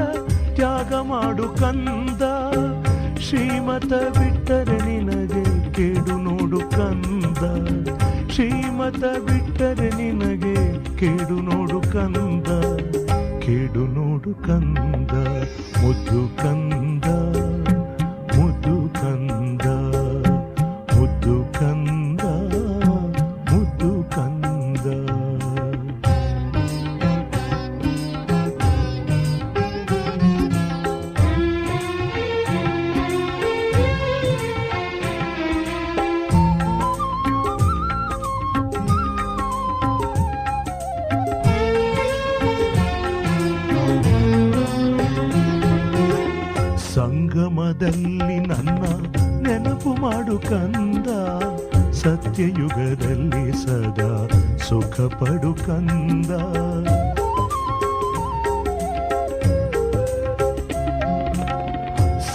ತ್ಯಾಗ ಮಾಡು ಕಂದ. ಶ್ರೀಮತ ಬಿಟ್ಟರೆ ನಿನಗೆ ಕೇಡು ನೋಡು ಕಂದ, ಶ್ರೀಮತ ಬಿಟ್ಟರೆ ನಿನಗೆ ಕೇಡು ನೋಡು ಕಂದ, ಕೇಡು ನೋಡು ಕಂದ. ಮುದ್ದು ಕಂದ, ಮುದ್ದು ಕಂದ, ಮುದ್ದು ಕಂದ, ಮುದ್ದು ಕಂದ. ಸಂಗಮದಲ್ಲಿ ನನ್ನ ನೆನಪು ಮಾಡು ಕಂದ, ಸತ್ಯಯುಗದಲ್ಲಿ ಸದಾ ಸುಖ ಪಡು ಕಂದ.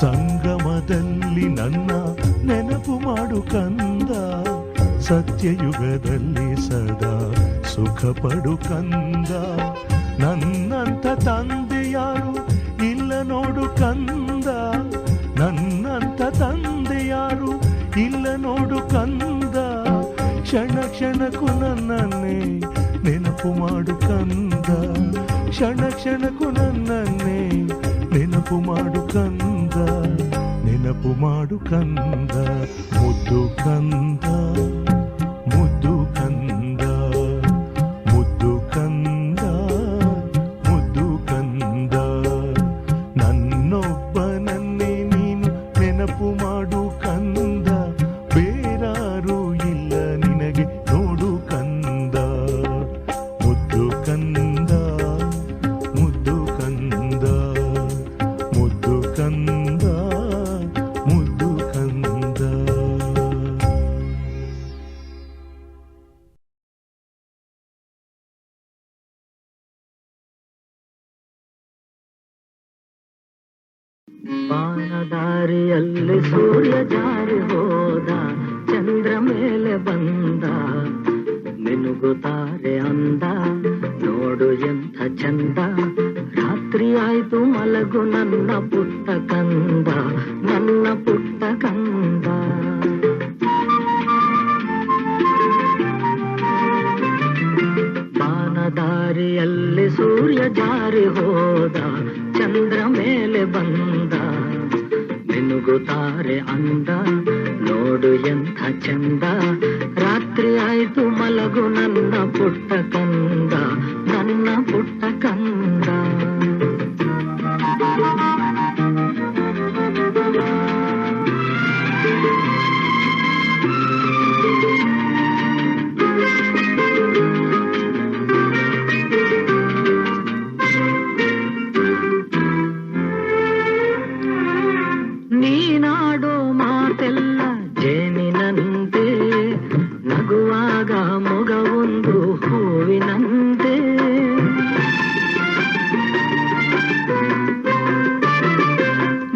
ಸಂಗಮದಲ್ಲಿ ನನ್ನ ನೆನಪು ಮಾಡು ಕಂದ, ಸತ್ಯಯುಗದಲ್ಲಿ ಸದಾ ಸುಖ ಪಡು ಕಂದ. ನನ್ನಂತ ತಂದೆ ಯಾರು ಇಲ್ಲ ನೋಡು ಕಂದ, ನನ್ನಂತ ತಂದೆ ಯಾರು ಇಲ್ಲ ನೋಡು ಕಂದ. ಕ್ಷಣ ಕ್ಷಣಕ್ಕೂ ನನ್ನನ್ನೇ ನೆನಪು ಮಾಡು ಕಂದ, ಕ್ಷಣ ಕ್ಷಣಕ್ಕೂ ನನ್ನನ್ನೇ ನೆನಪು ಮಾಡು ಕಂದ, ನೆನಪು ಮಾಡು ಕಂದ. ಮುದ್ದು ಕಂದ, ಮುದ್ದು ಕಂದ, ಮುದ್ದು ಕಂದ, ಮುದ್ದು ಕಂದ. ನನ್ನೊಬ್ಬನನ್ನೇ ನೀನು ನೆನಪು ಮಾಡು ಕಂದ, ಬೇರಾರು ಇಲ್ಲ ನಿನಗೆ ನೋಡು ಕಂದ. ಮುದ್ದು ಕಂದ, ಮುದ್ದು ಕಂದ, ಮುದ್ದು ಕಂದ, ಮುದ್ದು ಕಂದ. ಬಾನದಾರಿಯಲ್ಲಿ ಸೂರ್ಯ ಜಾರಿ ಹೋದ, ಚಂದ್ರ ಮೇಲೆ ಬಂದ, ಮಿನುಗುತ್ತಾರೆ ಅಂದ, ನೋಡು ಎಂಥ ಚಂದ. ರಾತ್ರಿ ಆಯ್ತು ಮಲಗು ನನ್ನ ಪುಟ್ಟ ಕಂದ, ನನ್ನ ಪುಟ್ಟ ಕಂದ. ಬಾನದಾರಿಯಲ್ಲಿ ಸೂರ್ಯ ಜಾರಿ ಹೋದ, ಚಂದ್ರ ಮೇಲೆ ಬಂದ, ಮಿನುಗುತ್ತಾರೆ ಅಂದ, ನೋಡು ಎಂಥ ಚಂದ. ರಾತ್ರಿ ಆಯ್ತು ಮಲಗು ನನ್ನ ಪುಟ್ಟ ಕಂದ, ನನ್ನ ಪುಟ್ಟ ಕಂದ. ನೀನಾಡೋ ಮಾತೆಲ್ಲ ಜೇನಿನಂತೆ, ನಗುವಾಗ ಮೊಗವೊಂದು ಹೂವಿನಂತೆ.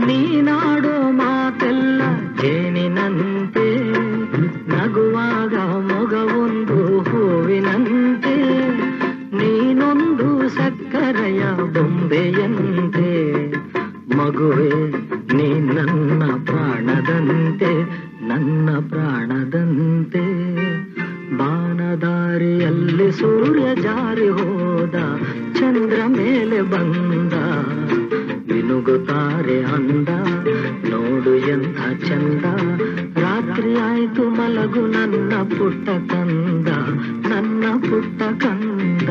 ನೀನಾಡೋ ಮಾತೆಲ್ಲ ಜೇನಿನಂತೆ, ನಗುವಾಗ ಮೊಗವೊಂದು ಹೂವಿನಂತೆ. ನೀನೊಂದು ಸಕ್ಕರೆಯ ಬೊಂಬೆಯಂತೆ, ಮಗುವೆ ನೀ ನನ್ನ ಪ್ರಾಣದಂತೆ, ನನ್ನ ಪ್ರಾಣದಂತೆ. ಬಾನದಾರಿಯಲ್ಲಿ ಸೂರ್ಯ ಜಾರಿ ಹೋದ, ಚಂದ್ರ ಮೇಲೆ ಬಂದ, ಮಿನುಗುತ್ತಾರೆ ಅಂದ, ನೋಡು ಎಂಥ ಚಂದ. ರಾತ್ರಿ ಆಯ್ತು ಮಲಗು ನನ್ನ ಪುಟ್ಟ ಕಂದ, ನನ್ನ ಪುಟ್ಟ ಕಂದ.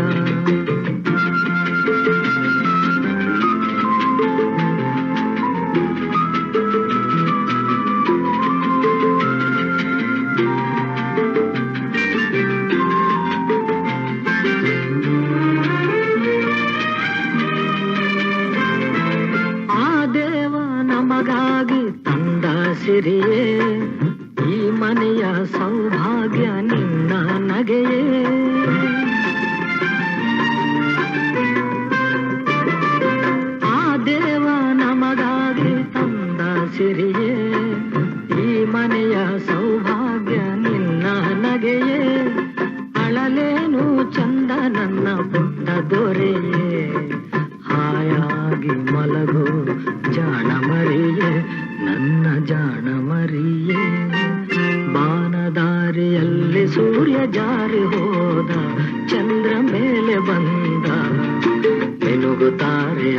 ನಮಗಾಗಿ ತಂದ ಸಿರಿಯೇ, ಈ ಮನೆಯ ಸೌಭಾಗ್ಯ ನಿನ್ನ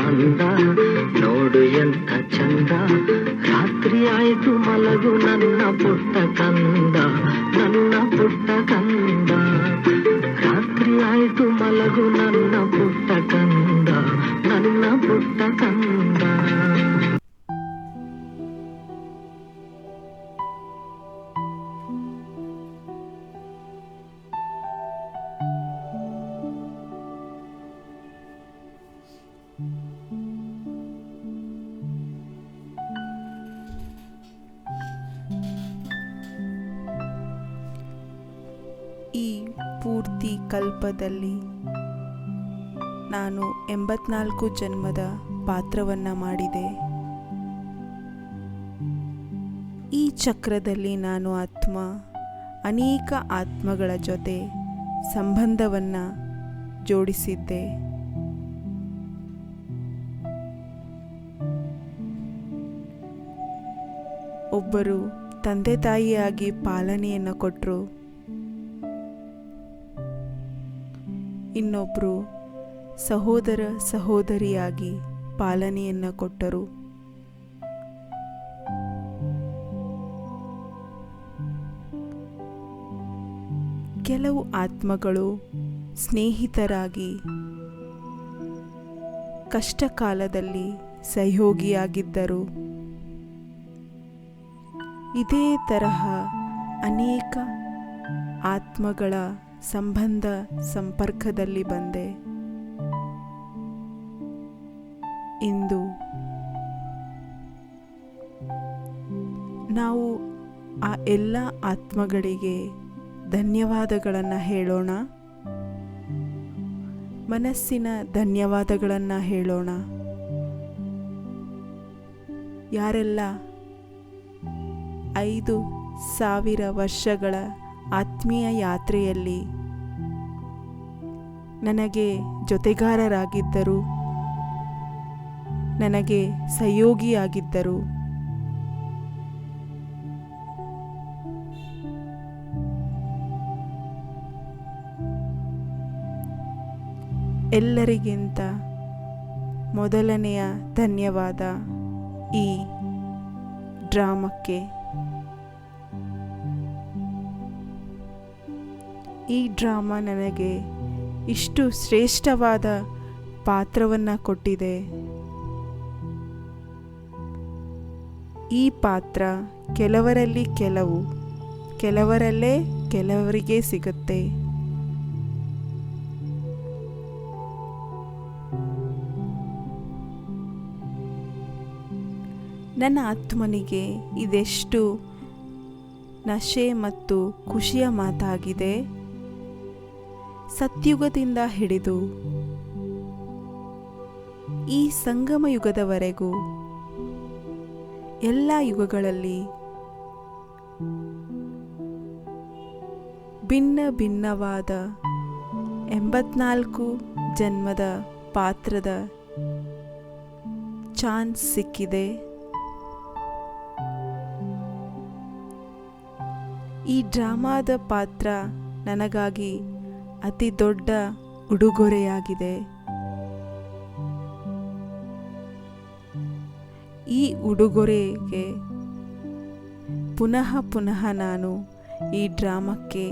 ಅಂದ ನೋಡು ಎಂಥ ಚಂದ ರಾತ್ರಿ ಆಯ್ತು ಮಲಗು ನನ್ನ ಪುಟ್ಟ ಕಂದ ನನ್ನ ಪುಟ್ಟ ಕಂದ ರಾತ್ರಿ ಆಯ್ತು ಮಲಗು ನನ್ನ ಪುಟ್ಟ ಕಂದ ನನ್ನ ಪುಟ್ಟ ಕಂದ. ಈ ಪೂರ್ತಿ ಕಲ್ಪದಲ್ಲಿ ನಾನು 84 ಜನ್ಮದ ಪಾತ್ರವನ್ನು ಮಾಡಿದೆ. ಈ ಚಕ್ರದಲ್ಲಿ ನಾನು ಅನೇಕ ಆತ್ಮಗಳ ಜೊತೆ ಸಂಬಂಧವನ್ನು ಜೋಡಿಸಿದ್ದೆ. ಒಬ್ಬರು ತಂದೆ ತಾಯಿಯಾಗಿ ಪಾಲನೆಯನ್ನು ಕೊಟ್ಟರು, ಇನ್ನೊಬ್ಬರು ಸಹೋದರ ಸಹೋದರಿಯಾಗಿ ಪಾಲನೆಯನ್ನು ಕೊಟ್ಟರು. ಕೆಲವು ಆತ್ಮಗಳು ಸ್ನೇಹಿತರಾಗಿ ಕಷ್ಟ ಕಾಲದಲ್ಲಿ ಸಹಯೋಗಿಯಾಗಿದ್ದರು. ಇದೇ ತರಹ ಅನೇಕ ಆತ್ಮಗಳ ಸಂಬಂಧ ಸಂಪರ್ಕದಲ್ಲಿ ಬಂದೆ. ಇಂದು ನಾವು ಆ ಎಲ್ಲ ಆತ್ಮಗಳಿಗೆ ಧನ್ಯವಾದಗಳನ್ನು ಹೇಳೋಣ, ಮನಸ್ಸಿನ ಧನ್ಯವಾದಗಳನ್ನು ಹೇಳೋಣ. ಯಾರೆಲ್ಲ 5,000 ವರ್ಷಗಳ ಆತ್ಮೀಯ ಯಾತ್ರೆಯಲ್ಲಿ ನನಗೆ ಜೊತೆಗಾರರಾಗಿದ್ದರು, ನನಗೆ ಸಹಯೋಗಿಯಾಗಿದ್ದರು, ಎಲ್ಲರಿಗಿಂತ ಮೊದಲನೆಯ ಧನ್ಯವಾದ ಈ ಡ್ರಾಮಕ್ಕೆ. ಈ ಡ್ರಾಮಾ ನನಗೆ ಇಷ್ಟು ಶ್ರೇಷ್ಠವಾದ ಪಾತ್ರವನ್ನು ಕೊಟ್ಟಿದೆ. ಈ ಪಾತ್ರ ಕೆಲವರಲ್ಲಿ ಕೆಲವರಲ್ಲೇ ಕೆಲವರಿಗೆ ಸಿಗುತ್ತೆ. ನನ್ನ ಆತ್ಮನಿಗೆ ಇದೆಷ್ಟು ನಶೆ ಮತ್ತು ಖುಷಿಯ ಮಾತಾಗಿದೆ. ಸತ್ಯುಗದಿಂದ ಹಿಡಿದು ಈ ಸಂಗಮ ಯುಗದವರೆಗೂ ಎಲ್ಲ ಯುಗಗಳಲ್ಲಿ ಭಿನ್ನ ಭಿನ್ನವಾದ 84 ಜನ್ಮದ ಪಾತ್ರದ ಚಾನ್ಸ್ ಸಿಕ್ಕಿದೆ. ಈ ಡ್ರಾಮಾದ ಪಾತ್ರ ನನಗಾಗಿ ಅತಿ ದೊಡ್ಡ ಉಡುಗೊರೆಯಾಗಿದೆ. ಈ ಉಡುಗೊರೆಗೆ ಪುನಃ ನಾನು ಈ ಡ್ರಾಮಕ್ಕೆ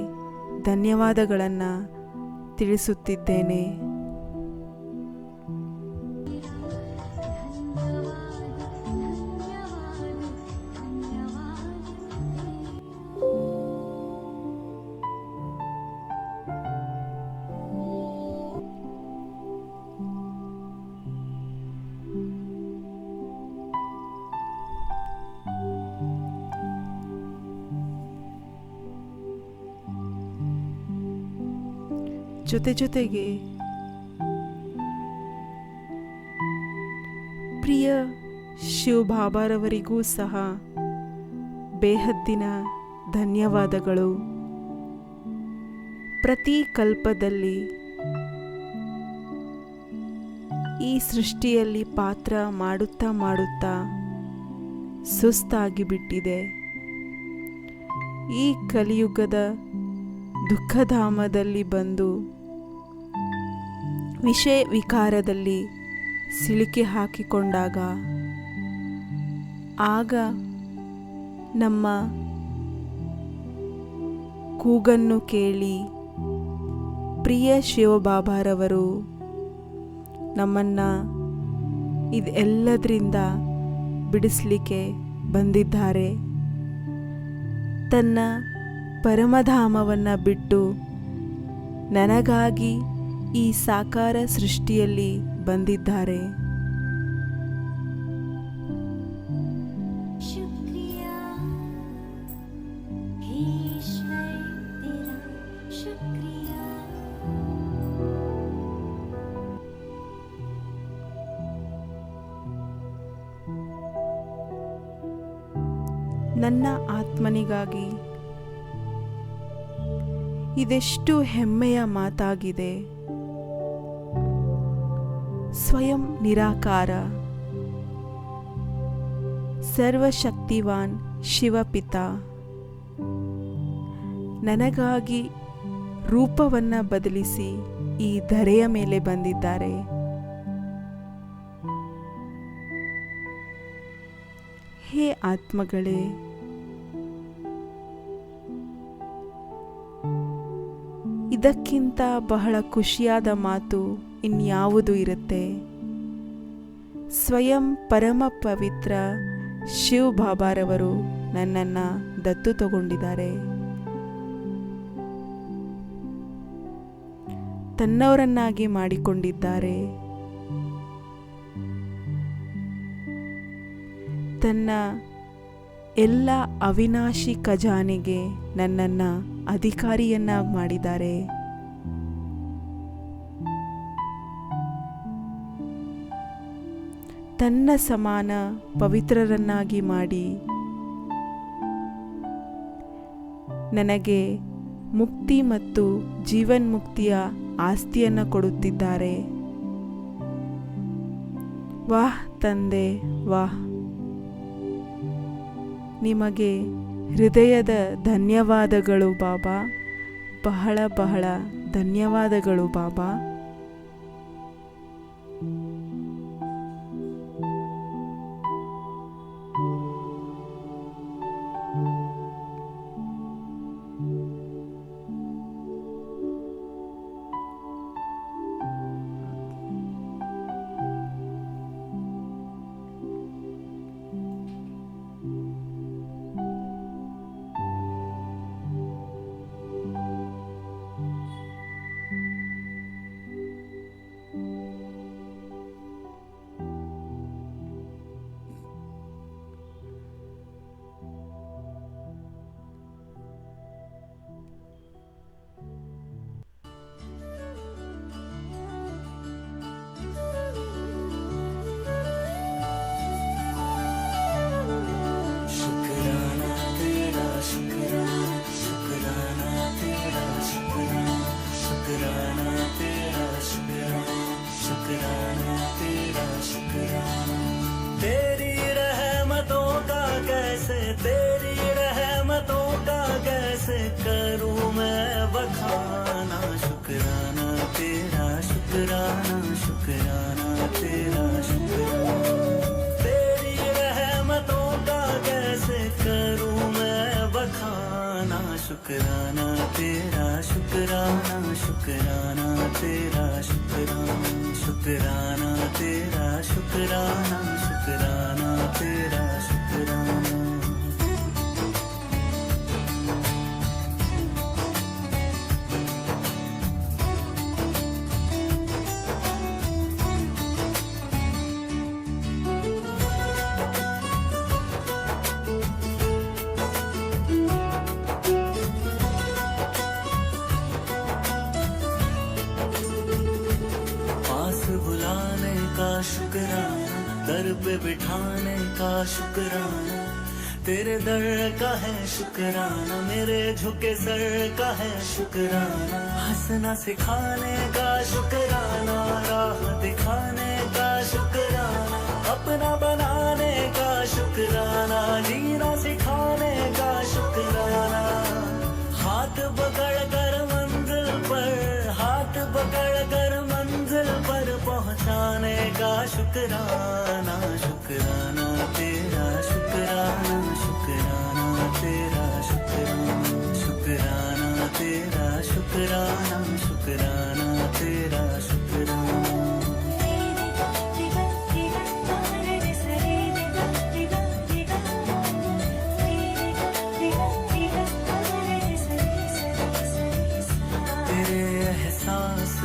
ಧನ್ಯವಾದಗಳನ್ನು ತಿಳಿಸುತ್ತಿದ್ದೇನೆ. ಜೊತೆಗೆ ಪ್ರಿಯ ಶಿವಬಾಬಾರವರಿಗೂ ಸಹ ಬೇಹದ್ದಿನ ಧನ್ಯವಾದಗಳು. ಪ್ರತಿ ಕಲ್ಪದಲ್ಲಿ ಈ ಸೃಷ್ಟಿಯಲ್ಲಿ ಪಾತ್ರ ಮಾಡುತ್ತಾ ಸುಸ್ತಾಗಿಬಿಟ್ಟಿದೆ. ಈ ಕಲಿಯುಗದ ದುಃಖಧಾಮದಲ್ಲಿ ಬಂದು ವಿಷಯ ವಿಕಾರದಲ್ಲಿ ಸಿಲುಕಿ ಹಾಕಿಕೊಂಡಾಗ ಆಗ ನಮ್ಮ ಕೂಗನ್ನು ಕೇಳಿ ಪ್ರಿಯ ಶಿವಬಾಬಾರವರು ನಮ್ಮನ್ನು ಇದೆಲ್ಲದರಿಂದ ಬಿಡಿಸಲಿಕ್ಕೆ ಬಂದಿದ್ದಾರೆ. ತನ್ನ ಪರಮಧಾಮವನ್ನು ಬಿಟ್ಟು ನನಗಾಗಿ ಈ ಸಾಕಾರ ಸೃಷ್ಟಿಯಲ್ಲಿ ಬಂದಿದ್ದಾರೆ. शुक्रिया हे ईश्वर तेरा शुक्रिया. ನನ್ನ ಆತ್ಮನಿಗಾಗಿ ಇದೆಷ್ಟು ಹೆಮ್ಮೆಯ ಮಾತಾಗಿದೆ. ಸ್ವಯಂ ನಿರಾಕಾರ ಸರ್ವಶಕ್ತಿವಾನ್ ಶಿವಪಿತ ನನಗಾಗಿ ರೂಪವನ್ನು ಬದಲಿಸಿ ಈ ಧರೆಯ ಮೇಲೆ ಬಂದಿದ್ದಾರೆ. ಹೇ ಆತ್ಮಗಳೇ, ಇದಕ್ಕಿಂತ ಬಹಳ ಖುಷಿಯಾದ ಮಾತು ಇನ್ಯಾವುದು ಇರುತ್ತೆ? ಸ್ವಯಂ ಪರಮ ಪವಿತ್ರ ಶಿವ ಬಾಬಾರವರು ನನ್ನನ್ನು ದತ್ತು ತಗೊಂಡಿದ್ದಾರೆ. ತನ್ನವರನ್ನಾಗಿ ಮಾಡಿಕೊಂಡಿದ್ದಾರೆ. ತನ್ನ ಎಲ್ಲ ಅವಿನಾಶಿ ಖಜಾನೆಗೆ ನನ್ನನ್ನು ಅಧಿಕಾರಿಯನ್ನಾಗಿ ಮಾಡಿದ್ದಾರೆ. ತನ್ನ ಸಮಾನ ಪವಿತ್ರರನ್ನಾಗಿ ಮಾಡಿ ನನಗೆ ಮುಕ್ತಿ ಮತ್ತು ಜೀವನ್ಮುಕ್ತಿಯ ಆಸ್ತಿಯನ್ನು ಕೊಡುತ್ತಿದ್ದಾರೆ. ವಾಹ್ ತಂದೆ ವಾಹ್. ನಿಮಗೆ ಹೃದಯದ ಧನ್ಯವಾದಗಳು ಬಾಬಾ. ಬಹಳ ಬಹಳ ಧನ್ಯವಾದಗಳು ಬಾಬಾ. तेरी रहमतों का कैसे करूं मैं बखाना. शुक्राना तेरा शुक्राना शुक्राना तेरा शुक्राना. तेरी रहमतों का कैसे करूं मैं बखाना. शुक्राना तेरा शुक्राना शुक्राना तेरा शुक्राना. शुक्राना तेरा शुक्राना शुक्राना तेरा शुक्राना. बुलाने का शुक्राना, दर पे बिठाने का शुक्राना. तेरे दर का है शुक्राना, मेरे झुके सर का है शुक्राना. हंसना सिखाने का शुक्राना, राह दिखाने का शुक्राना. अपना बनाने का शुक्राना, जीना सिखाने का शुक्राना. हाथ पकड़ कर मंजिल पर, हाथ पकड़ कर मंजिल पर पहुंचा बनाने का शुक्राना, शुक्राना तेरा शुक्राना, शुक्राना तेरा शुक्राना, शुक्राना तेरा शुक्राना, शुक्राना तेरा शुक्राना।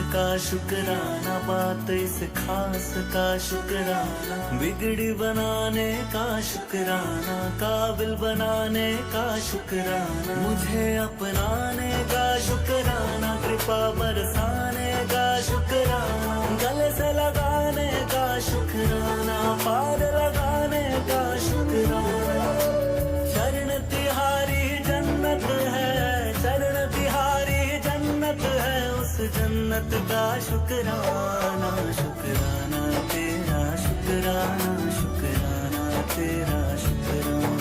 का शुक्राना, बात इस खास का शुक्राना, बिगड़ी बनाने का शुक्राना, काबिल बनाने का शुक्राना, मुझे अपनाने का शुक्राना, कृपा बरसाने का शुक्राना, गले से लगाने का शुक्राना, पार लगाने का शुक्राना। शरण तिहारी जन्नत है, शरण तिहारी जन्नत है, उस जन्नत का शुक्राना, शुक्राना तेरा शुक्राना, शुक्राना तेरा शुक्राना।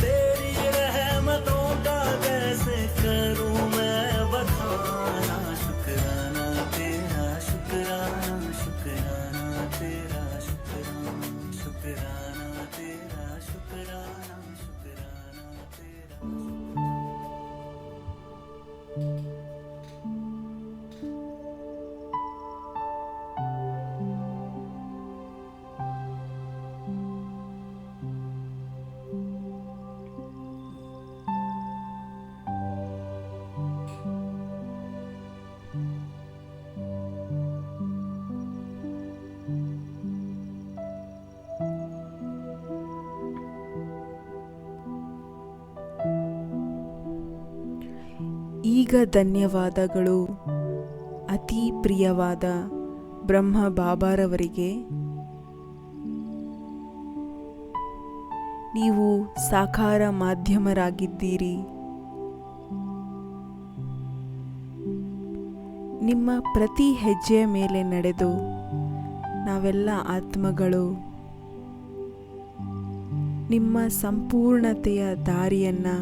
तेरी रहमतों का कैसे करूं मैं बखाना, शुक्राना तेरा शुक्राना, शुक्राना तेरा शुक्राना, शुक्राना तेरा शुक्राना, शुक्राना तेरा। ಈಗ ಧನ್ಯವಾದಗಳು ಅತಿ ಪ್ರಿಯವಾದ ಬ್ರಹ್ಮ ಬಾಬಾರವರಿಗೆ. ನೀವು ಸಾಕಾರ ಮಾಧ್ಯಮರಾಗಿದ್ದೀರಿ. ನಿಮ್ಮ ಪ್ರತಿ ಹೆಜ್ಜೆಯ ಮೇಲೆ ನಡೆದು ನಾವೆಲ್ಲ ಆತ್ಮಗಳು ನಿಮ್ಮ ಸಂಪೂರ್ಣತೆಯ ದಾರಿಯನ್ನು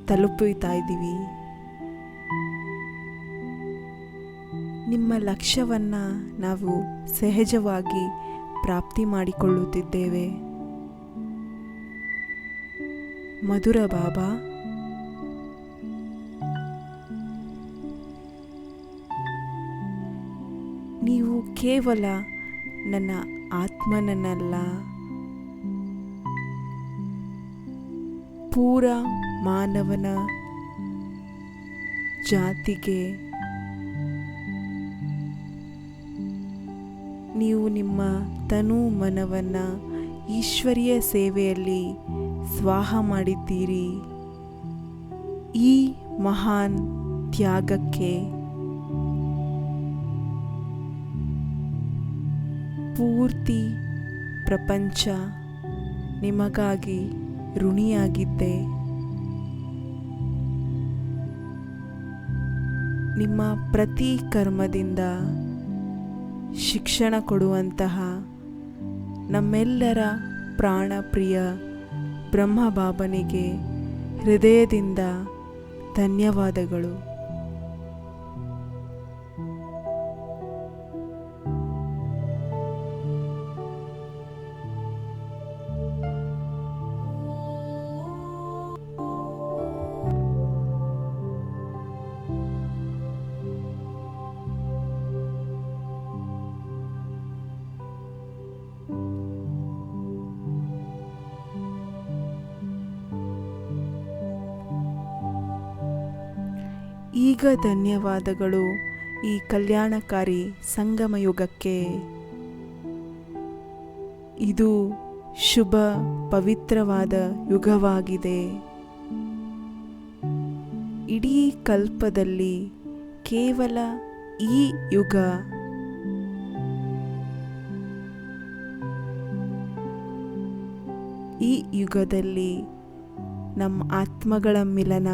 ತಲುಪುತ್ತಾ ಇದ್ದೀವಿ. ನಿಮ್ಮ ಲಕ್ಷ್ಯವನ್ನು ನಾವು ಸಹಜವಾಗಿ ಪ್ರಾಪ್ತಿ ಮಾಡಿಕೊಳ್ಳುತ್ತಿದ್ದೇವೆ. ಮಧುರ ಬಾಬಾ, ನೀವು ಕೇವಲ ನನ್ನ ಆತ್ಮನನ್ನಲ್ಲ, ಪೂರ ಮಾನವನ ಜಾತಿಗೆ ನೀವು ನಿಮ್ಮ ತನು ಮನವನ್ನು ಈಶ್ವರೀಯ ಸೇವೆಯಲ್ಲಿ ಸ್ವಾಹ ಮಾಡಿದ್ದೀರಿ. ಈ ಮಹಾನ್ ತ್ಯಾಗಕ್ಕೆ ಪೂರ್ತಿ ಪ್ರಪಂಚ ನಿಮಗಾಗಿ ಋಣಿಯಾಗಿದ್ದೆ. ನಿಮ್ಮ ಪ್ರತಿ ಕರ್ಮದಿಂದ ಶಿಕ್ಷಣ ಕೊಡುವಂತಹ ನಮ್ಮೆಲ್ಲರ ಪ್ರಾಣಪ್ರಿಯ ಬ್ರಹ್ಮಬಾಬನಿಗೆ ಹೃದಯದಿಂದ ಧನ್ಯವಾದಗಳು. ಈಗ ಧನ್ಯವಾದಗಳು ಈ ಕಲ್ಯಾಣಕಾರಿ ಸಂಗಮ ಯುಗಕ್ಕೆ. ಇದು ಶುಭ ಪವಿತ್ರವಾದ ಯುಗವಾಗಿದೆ. ಇಡೀ ಕಲ್ಪದಲ್ಲಿ ಕೇವಲ ಈ ಯುಗ ಈ ಯುಗದಲ್ಲಿ ನಮ್ಮ ಆತ್ಮಗಳ ಮಿಲನ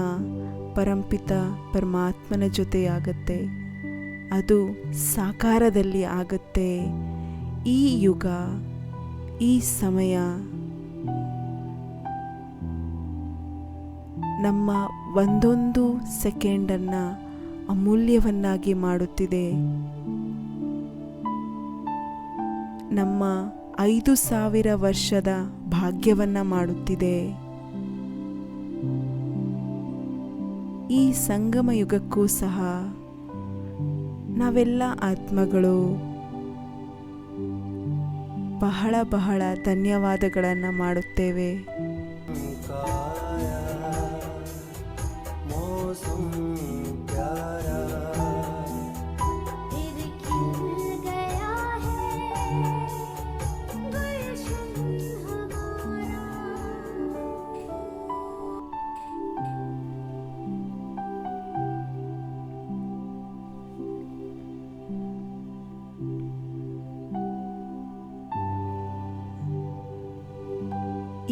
ಪರಂಪಿತ ಪರಮಾತ್ಮನ ಜೊತೆಯಾಗತ್ತೆ. ಅದು ಸಾಕಾರದಲ್ಲಿ ಆಗುತ್ತೆ. ಈ ಯುಗ, ಈ ಸಮಯ ನಮ್ಮ ಒಂದೊಂದು ಸೆಕೆಂಡನ್ನು ಅಮೂಲ್ಯವನ್ನಾಗಿ ಮಾಡುತ್ತಿದೆ. ನಮ್ಮ 5,000 ವರ್ಷದ ಭಾಗ್ಯವನ್ನು ಮಾಡುತ್ತಿದೆ. ಈ ಸಂಗಮ ಯುಗಕ್ಕೂ ಸಹ ನಾವೆಲ್ಲ ಆತ್ಮಗಳು ಬಹಳ ಬಹಳ ಧನ್ಯವಾದಗಳನ್ನು ಮಾಡುತ್ತೇವೆ. मौसम प्यारा फिर खिल गया है गुलशन हमारा.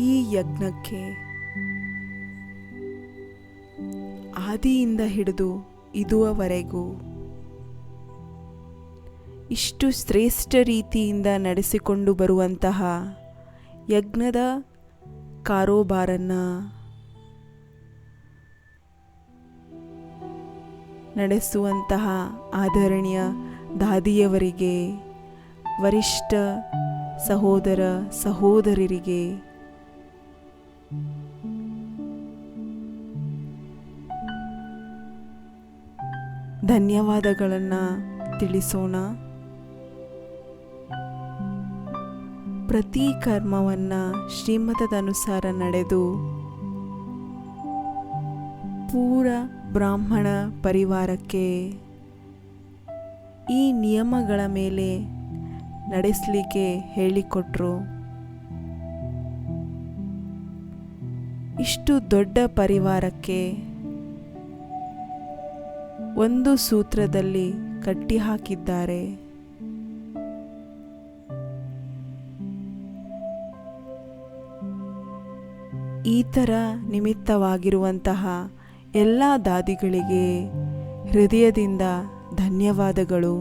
ಈ ಯಜ್ಞಕ್ಕೆ ಆದಿಯಿಂದ ಹಿಡಿದು ಇದುವರೆಗೂ ಇಷ್ಟು ಶ್ರೇಷ್ಠ ರೀತಿಯಿಂದ ನಡೆಸಿಕೊಂಡು ಬರುವಂತಹ ಯಜ್ಞದ ಕಾರೋಬಾರನ್ನು ನಡೆಸುವಂತಹ ಆದರಣೀಯ ದಾದಿಯವರಿಗೆ, ವರಿಷ್ಠ ಸಹೋದರ ಸಹೋದರರಿಗೆ, ಧನ್ಯವಾದಗಳನ್ನು ತಿಳಿಸೋಣ. ಪ್ರತಿ ಕರ್ಮವನ್ನು ಶ್ರೀಮತದನುಸಾರ ನಡೆದು ಪೂರ ಬ್ರಾಹ್ಮಣ ಪರಿವಾರಕ್ಕೆ ಈ ನಿಯಮಗಳ ಮೇಲೆ ನಡೆಸಲಿಕ್ಕೆ ಹೇಳಿಕೊಟ್ರು. ಇಷ್ಟು ದೊಡ್ಡ ಪರಿವಾರಕ್ಕೆ ಒಂದು ಸೂತ್ರದಲ್ಲಿ ಕಟ್ಟಿ ಹಾಕಿದ್ದಾರೆ. ಈ ಥರ ನಿಮಿತ್ತವಾಗಿರುವಂತಹ ಎಲ್ಲ ದಾದಿಗಳಿಗೆ ಹೃದಯದಿಂದ ಧನ್ಯವಾದಗಳು.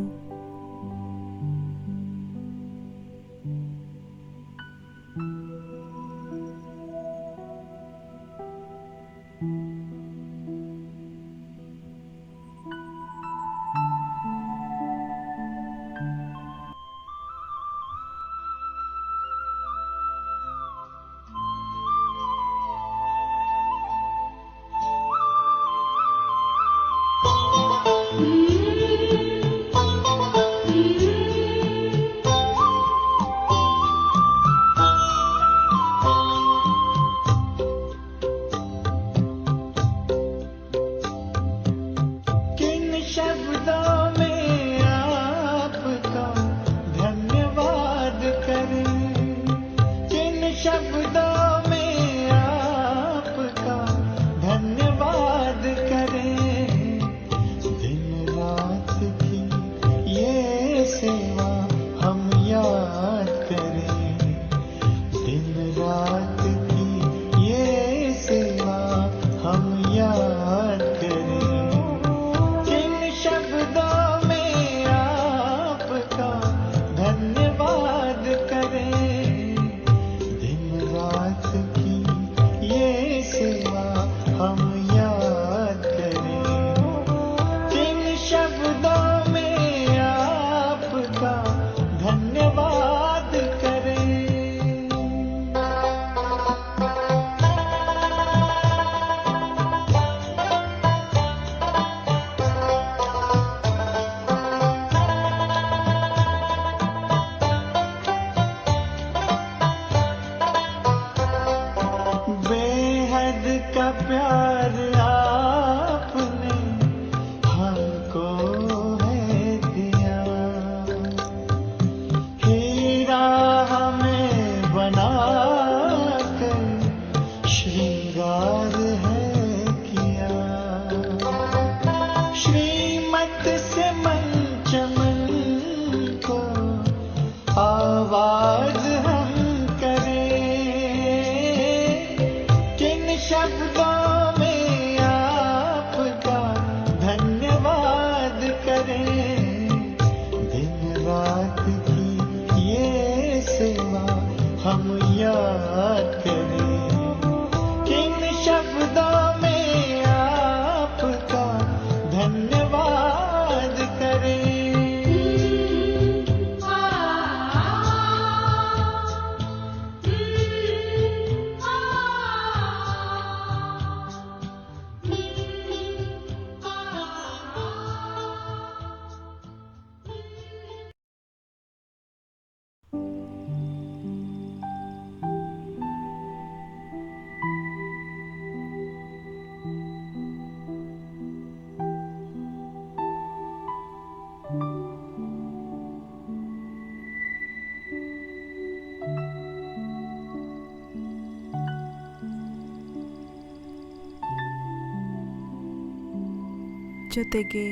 ಜೊತೆಗೆ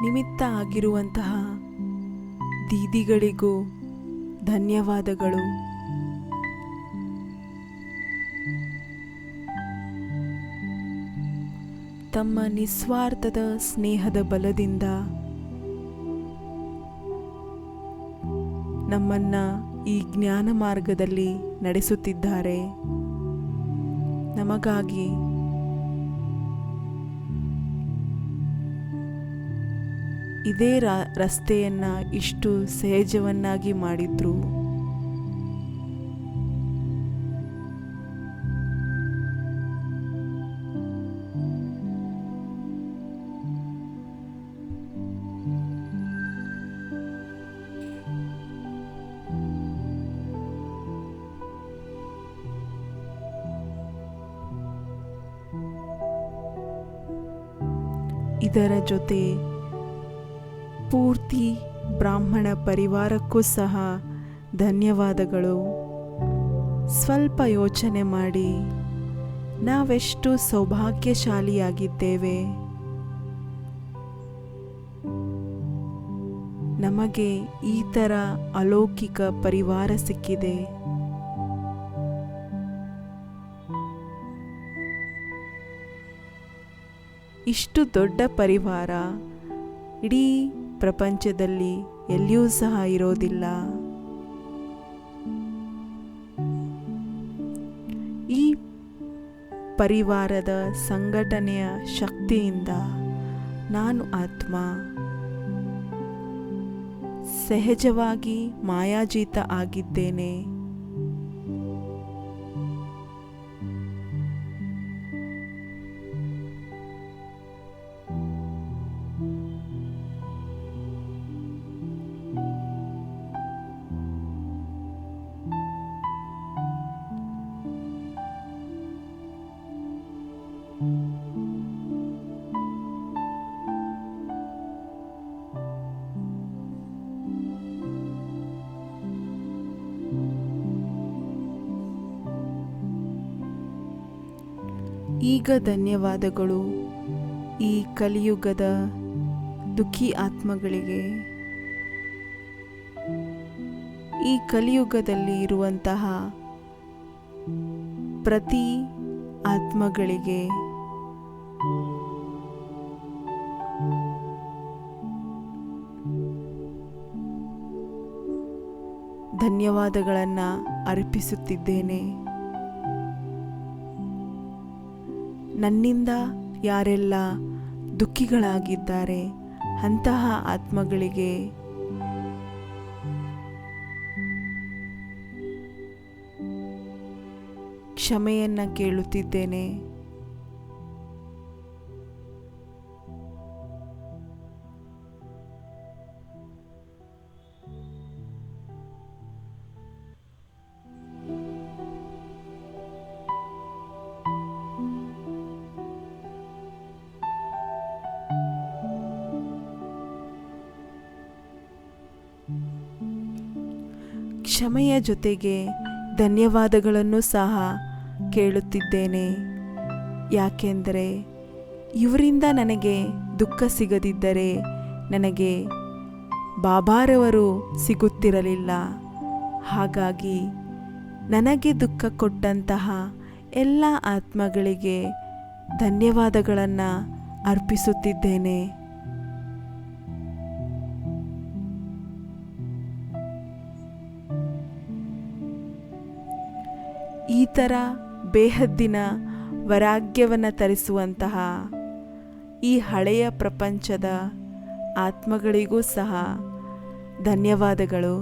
ನಿಮಿತ್ತ ಆಗಿರುವಂತಹ ದೀದಿಗಳಿಗೂ ಧನ್ಯವಾದಗಳು. ತಮ್ಮ ನಿಸ್ವಾರ್ಥದ ಸ್ನೇಹದ ಬಲದಿಂದ ನಮ್ಮನ್ನ ಈ ಜ್ಞಾನ ಮಾರ್ಗದಲ್ಲಿ ನಡೆಸುತ್ತಿದ್ದಾರೆ. ನಮಗಾಗಿ ಇದೇ ರಸ್ತೆಯನ್ನ ಇಷ್ಟು ಸಹಜವನ್ನಾಗಿ ಮಾಡಿದ್ರು. ಇದರ ಜೊತೆ ಪೂರ್ತಿ ಬ್ರಾಹ್ಮಣ ಪರಿವಾರಕ್ಕೂ ಸಹ ಧನ್ಯವಾದಗಳು. ಸ್ವಲ್ಪ ಯೋಚನೆ ಮಾಡಿ, ನಾವೆಷ್ಟು ಸೌಭಾಗ್ಯಶಾಲಿಯಾಗಿದ್ದೇವೆ. ನಮಗೆ ಈ ಥರ ಅಲೌಕಿಕ ಪರಿವಾರ ಸಿಕ್ಕಿದೆ. ಇಷ್ಟು ದೊಡ್ಡ ಪರಿವಾರ ಇಡೀ ಪ್ರಪಂಚದಲ್ಲಿ ಎಲ್ಲಿಯೂ ಸಹ ಇರೋದಿಲ್ಲ. ಈ ಪರಿವಾರದ ಸಂಘಟನೆಯ ಶಕ್ತಿಯಿಂದ ನಾನು ಆತ್ಮ ಸಹಜವಾಗಿ ಮಾಯಾಜೀತ ಆಗಿದ್ದೇನೆ. ಈಗ ಧನ್ಯವಾದಗಳು ಈ ಕಲಿಯುಗದ ದುಃಖಿ ಆತ್ಮಗಳಿಗೆ. ಈ ಕಲಿಯುಗದಲ್ಲಿ ಇರುವಂತಹ ಪ್ರತಿ ಆತ್ಮಗಳಿಗೆ ಧನ್ಯವಾದಗಳನ್ನು ಅರ್ಪಿಸುತ್ತಿದ್ದೇನೆ. ನನ್ನಿಂದ ಯಾರೆಲ್ಲ ದುಃಖಿಗಳಾಗಿದ್ದಾರೆ ಅಂತಹ ಆತ್ಮಗಳಿಗೆ ಕ್ಷಮೆಯನ್ನು ಕೇಳುತ್ತಿದ್ದೇನೆ. ಕ್ಷಮೆಯ ಜೊತೆಗೆ ಧನ್ಯವಾದಗಳನ್ನು ಸಹ ಕೇಳುತ್ತಿದ್ದೇನೆ. ಯಾಕೆಂದರೆ ಇವರಿಂದ ನನಗೆ ದುಃಖ ಸಿಗದಿದ್ದರೆ ನನಗೆ ಬಾಬಾರವರು ಸಿಗುತ್ತಿರಲಿಲ್ಲ. ಹಾಗಾಗಿ ನನಗೆ ದುಃಖ ಕೊಟ್ಟಂತಹ ಎಲ್ಲ ಆತ್ಮಗಳಿಗೆ ಧನ್ಯವಾದಗಳನ್ನು ಅರ್ಪಿಸುತ್ತಿದ್ದೇನೆ. ಈ ಥರ ಬೇಹದ್ದಿನ ವೈರಾಗ್ಯವನ್ನು ತರಿಸುವಂತಹ ಈ ಹಳೆಯ ಪ್ರಪಂಚದ ಆತ್ಮಗಳಿಗೂ ಸಹ ಧನ್ಯವಾದಗಳು.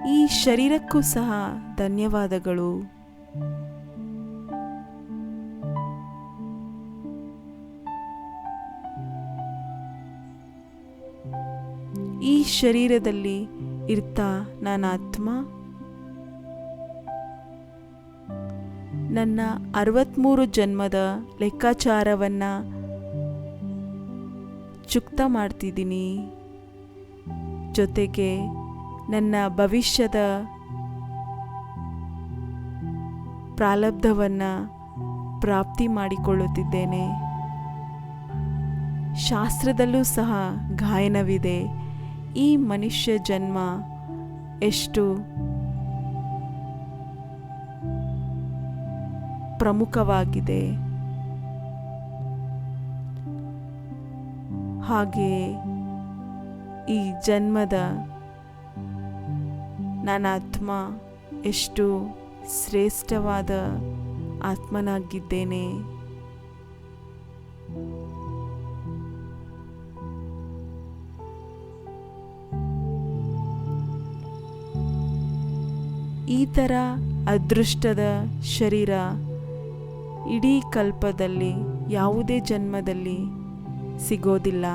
ಈ ಶರೀರಕ್ಕೂ ಸಹ ಧನ್ಯವಾದಗಳು. ಈ ಶರೀರದಲ್ಲಿ ಇರ್ತಾ ನಾನು ಆತ್ಮ ನನ್ನ 63 ಜನ್ಮದ ಲೆಕ್ಕಾಚಾರವನ್ನು ಚುಕ್ತ ಮಾಡ್ತಿದ್ದೀನಿ. ಜೊತೆಗೆ ನನ್ನ ಭವಿಷ್ಯದ ಪ್ರಾರಬ್ಧವನ್ನು ಪ್ರಾಪ್ತಿ ಮಾಡಿಕೊಳ್ಳುತ್ತಿದ್ದೇನೆ. ಶಾಸ್ತ್ರದಲ್ಲೂ ಸಹ ಗಾಯನವಿದೆ, ಈ ಮನುಷ್ಯ ಜನ್ಮ ಎಷ್ಟು ಪ್ರಮುಖವಾಗಿದೆ. ಹಾಗೆಯೇ ಈ ಜನ್ಮದ ನನ್ನ ಆತ್ಮ ಎಷ್ಟು ಶ್ರೇಷ್ಠವಾದ ಆತ್ಮನಾಗಿದ್ದೇನೆ. ಈ ಥರ ಅದೃಷ್ಟದ ಶರೀರ ಇಡೀ ಕಲ್ಪದಲ್ಲಿ ಯಾವುದೇ ಜನ್ಮದಲ್ಲಿ ಸಿಗೋದಿಲ್ಲ.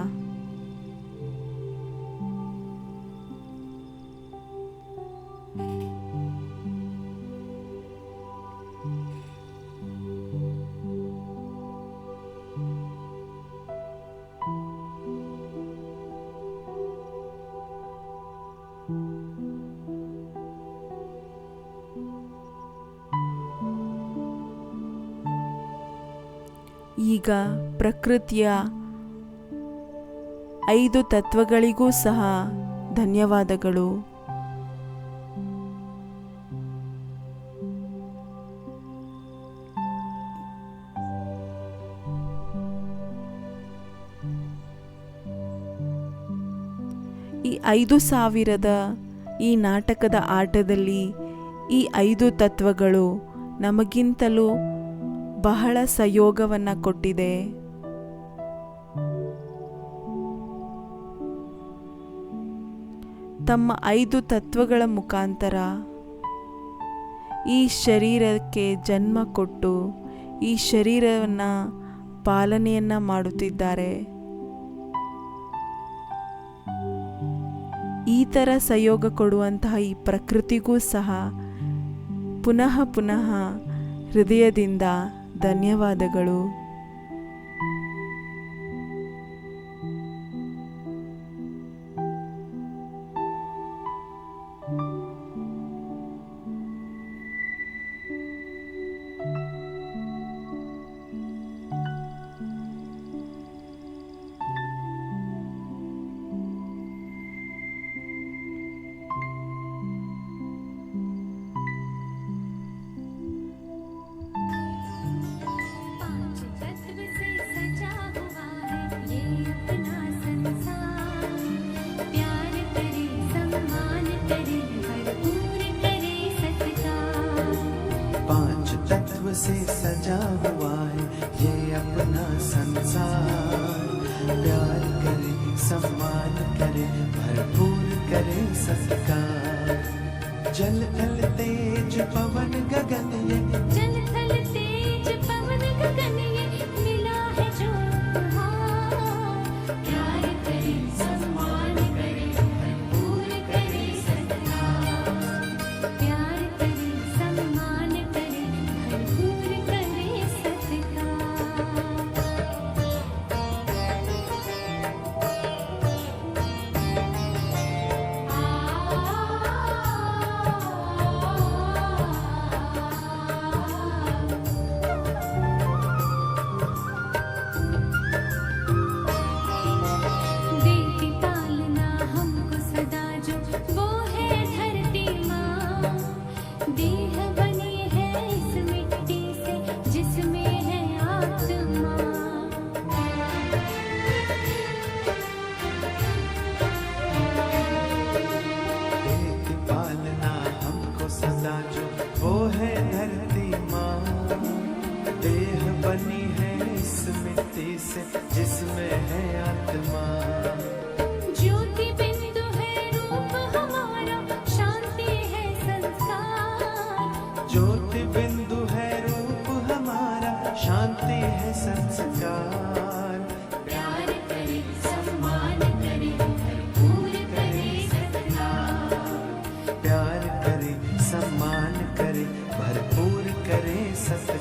ಈಗ ಪ್ರಕೃತಿಯ 5 ತತ್ವಗಳಿಗೂ ಸಹ ಧನ್ಯವಾದಗಳು. ಈ 5000ದ ಈ ನಾಟಕದ ಆಟದಲ್ಲಿ ಈ 5 ತತ್ವಗಳು ನಮಗಿಂತಲೂ ಬಹಳ ಸಹಯೋಗವನ್ನು ಕೊಟ್ಟಿದೆ. ತಮ್ಮ 5 ತತ್ವಗಳ ಮುಖಾಂತರ ಈ ಶರೀರಕ್ಕೆ ಜನ್ಮ ಕೊಟ್ಟು ಈ ಶರೀರವನ್ನು ಪಾಲನೆಯನ್ನು ಮಾಡುತ್ತಿದ್ದಾರೆ. ಈ ಥರ ಸಹಯೋಗ ಕೊಡುವಂತಹ ಈ ಪ್ರಕೃತಿಗೂ ಸಹ ಪುನಃ ಪುನಃ ಹೃದಯದಿಂದ ಧನ್ಯವಾದಗಳು. से सजा हुआ है ये अपना संसार, प्यार करे सम्मान करे भरपूर करे सत्कार। जल थल तेज पवन गगन ये जल थल तेज पवन गगन ये मिला है जो उपहार, प्यार करे सम्मान करे भरपूर करे सत्कार, प्यार करे सम्मान करे भरपूर करे देती पालना हमको सदा जो वो है धरती माँ, देह बनी है इस मिट्टी से जिसमें है आत्मा। देती पालना हमको सदा जो वो है धरती माँ, देह बनी है इस मिट्टी से जिसमें है आत्मा। ज्योति बिंदु है रूप हमारा, शांति है संस्कार, ज्योति बिंदु है रूप हमारा, शांति है संस्कार। प्यार करे सम्मान करे भरपूर करे सत्कार, प्यार करे सम्मान करे भरपूर करे सत्कार।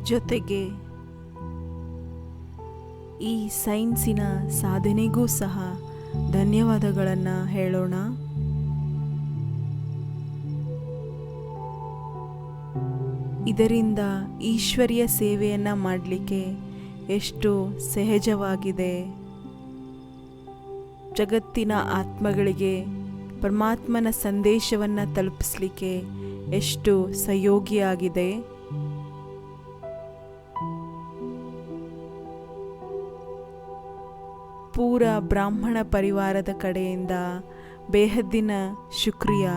ಜೊತೆಗೆ ಈ ಸೈನ್ಸಿನ ಸಾಧನೆಗೂ ಸಹ ಧನ್ಯವಾದಗಳನ್ನು ಹೇಳೋಣ. ಇದರಿಂದ ಈಶ್ವರ್ಯ ಸೇವೆಯನ್ನು ಮಾಡಲಿಕ್ಕೆ ಎಷ್ಟು ಸಹಜವಾಗಿದೆ. ಜಗತ್ತಿನ ಆತ್ಮಗಳಿಗೆ ಪರಮಾತ್ಮನ ಸಂದೇಶವನ್ನು ತಲುಪಿಸಲಿಕ್ಕೆ ಎಷ್ಟು ಸಹಯೋಗಿಯಾಗಿದೆ. ಪೂರ ಬ್ರಾಹ್ಮಣ ಪರಿವಾರದ ಕಡೆಯಿಂದ ಬೇಹದ್ದಿನ ಶುಕ್ರಿಯಾ.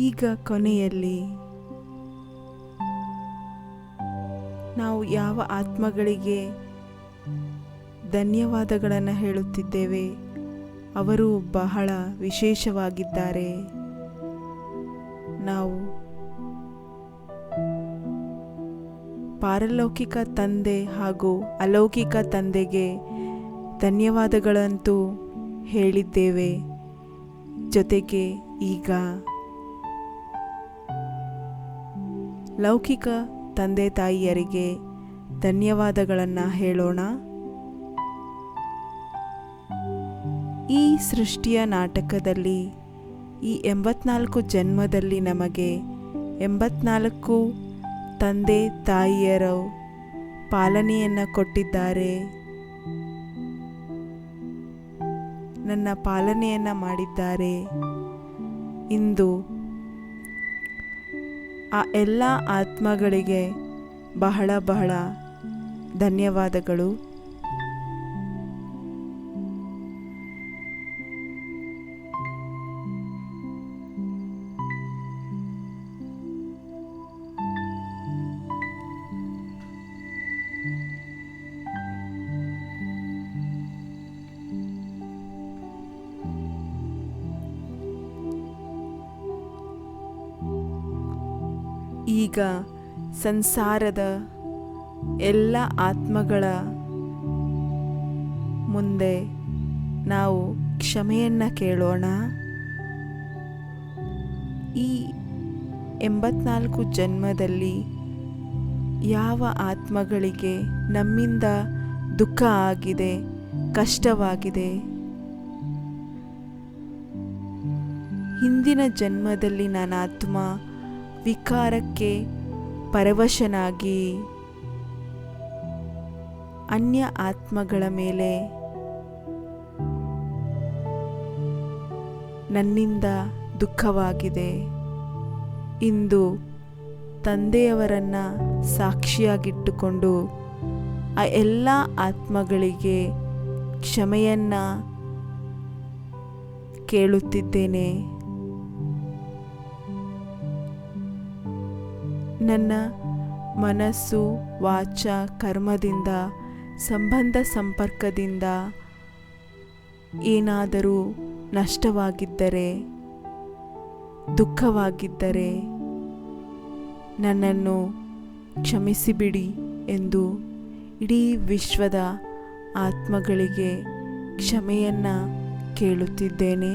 ಈಗ ಕೊನೆಯಲ್ಲಿ ನಾವು ಯಾವ ಆತ್ಮಗಳಿಗೆ ಧನ್ಯವಾದಗಳನ್ನು ಹೇಳುತ್ತಿದ್ದೇವೆ, ಅವರು ಬಹಳ ವಿಶೇಷವಾಗಿದ್ದಾರೆ. ನಾವು ಪಾರಲೌಕಿಕ ತಂದೆ ಹಾಗೂ ಅಲೌಕಿಕ ತಂದೆಗೆ ಧನ್ಯವಾದಗಳಂತೂ ಹೇಳಿದ್ದೇವೆ. ಜೊತೆಗೆ ಈಗ ಲೌಕಿಕ ತಂದೆ ತಾಯಿಯರಿಗೆ ಧನ್ಯವಾದಗಳನ್ನು ಹೇಳೋಣ. ಈ ಸೃಷ್ಟಿಯ ನಾಟಕದಲ್ಲಿ ಈ 84 ಜನ್ಮದಲ್ಲಿ ನಮಗೆ 84 ತಂದೆ ತಾಯಿಯರ ಪಾಲನೆಯನ್ನು ಕೊಟ್ಟಿದ್ದಾರೆ. ನನ್ನ ಪಾಲನೆಯನ್ನು ಮಾಡಿದ್ದಾರೆ. ಇಂದು ಆ ಎಲ್ಲ ಆತ್ಮಗಳಿಗೆ ಬಹಳ ಬಹಳ ಧನ್ಯವಾದಗಳು. ಈಗ ಸಂಸಾರದ ಎಲ್ಲ ಆತ್ಮಗಳ ಮುಂದೆ ನಾವು ಕ್ಷಮೆಯನ್ನು ಕೇಳೋಣ. ಈ 84 ಜನ್ಮದಲ್ಲಿ ಯಾವ ಆತ್ಮಗಳಿಗೆ ನಮ್ಮಿಂದ ದುಃಖ ಆಗಿದೆ, ಕಷ್ಟವಾಗಿದೆ, ಹಿಂದಿನ ಜನ್ಮದಲ್ಲಿ ನನ್ನ ಆತ್ಮ ವಿಕಾರಕ್ಕೆ ಪರವಶನಾಗಿ ಅನ್ಯ ಆತ್ಮಗಳ ಮೇಲೆ ನನ್ನಿಂದ ದುಃಖವಾಗಿದೆ. ಇಂದು ತಂದೆಯವರನ್ನು ಸಾಕ್ಷಿಯಾಗಿಟ್ಟುಕೊಂಡು ಆ ಎಲ್ಲ ಆತ್ಮಗಳಿಗೆ ಕ್ಷಮೆಯನ್ನು ಕೇಳುತ್ತಿದ್ದೇನೆ. ನನ್ನ ಮನಸ್ಸು, ವಾಚ, ಕರ್ಮದಿಂದ, ಸಂಬಂಧ ಸಂಪರ್ಕದಿಂದ ಏನಾದರೂ ನಷ್ಟವಾಗಿದ್ದರೆ, ದುಃಖವಾಗಿದ್ದರೆ ನನ್ನನ್ನು ಕ್ಷಮಿಸಿಬಿಡಿ ಎಂದು ಇಡೀ ವಿಶ್ವದ ಆತ್ಮಗಳಿಗೆ ಕ್ಷಮೆಯನ್ನು ಕೇಳುತ್ತಿದ್ದೇನೆ.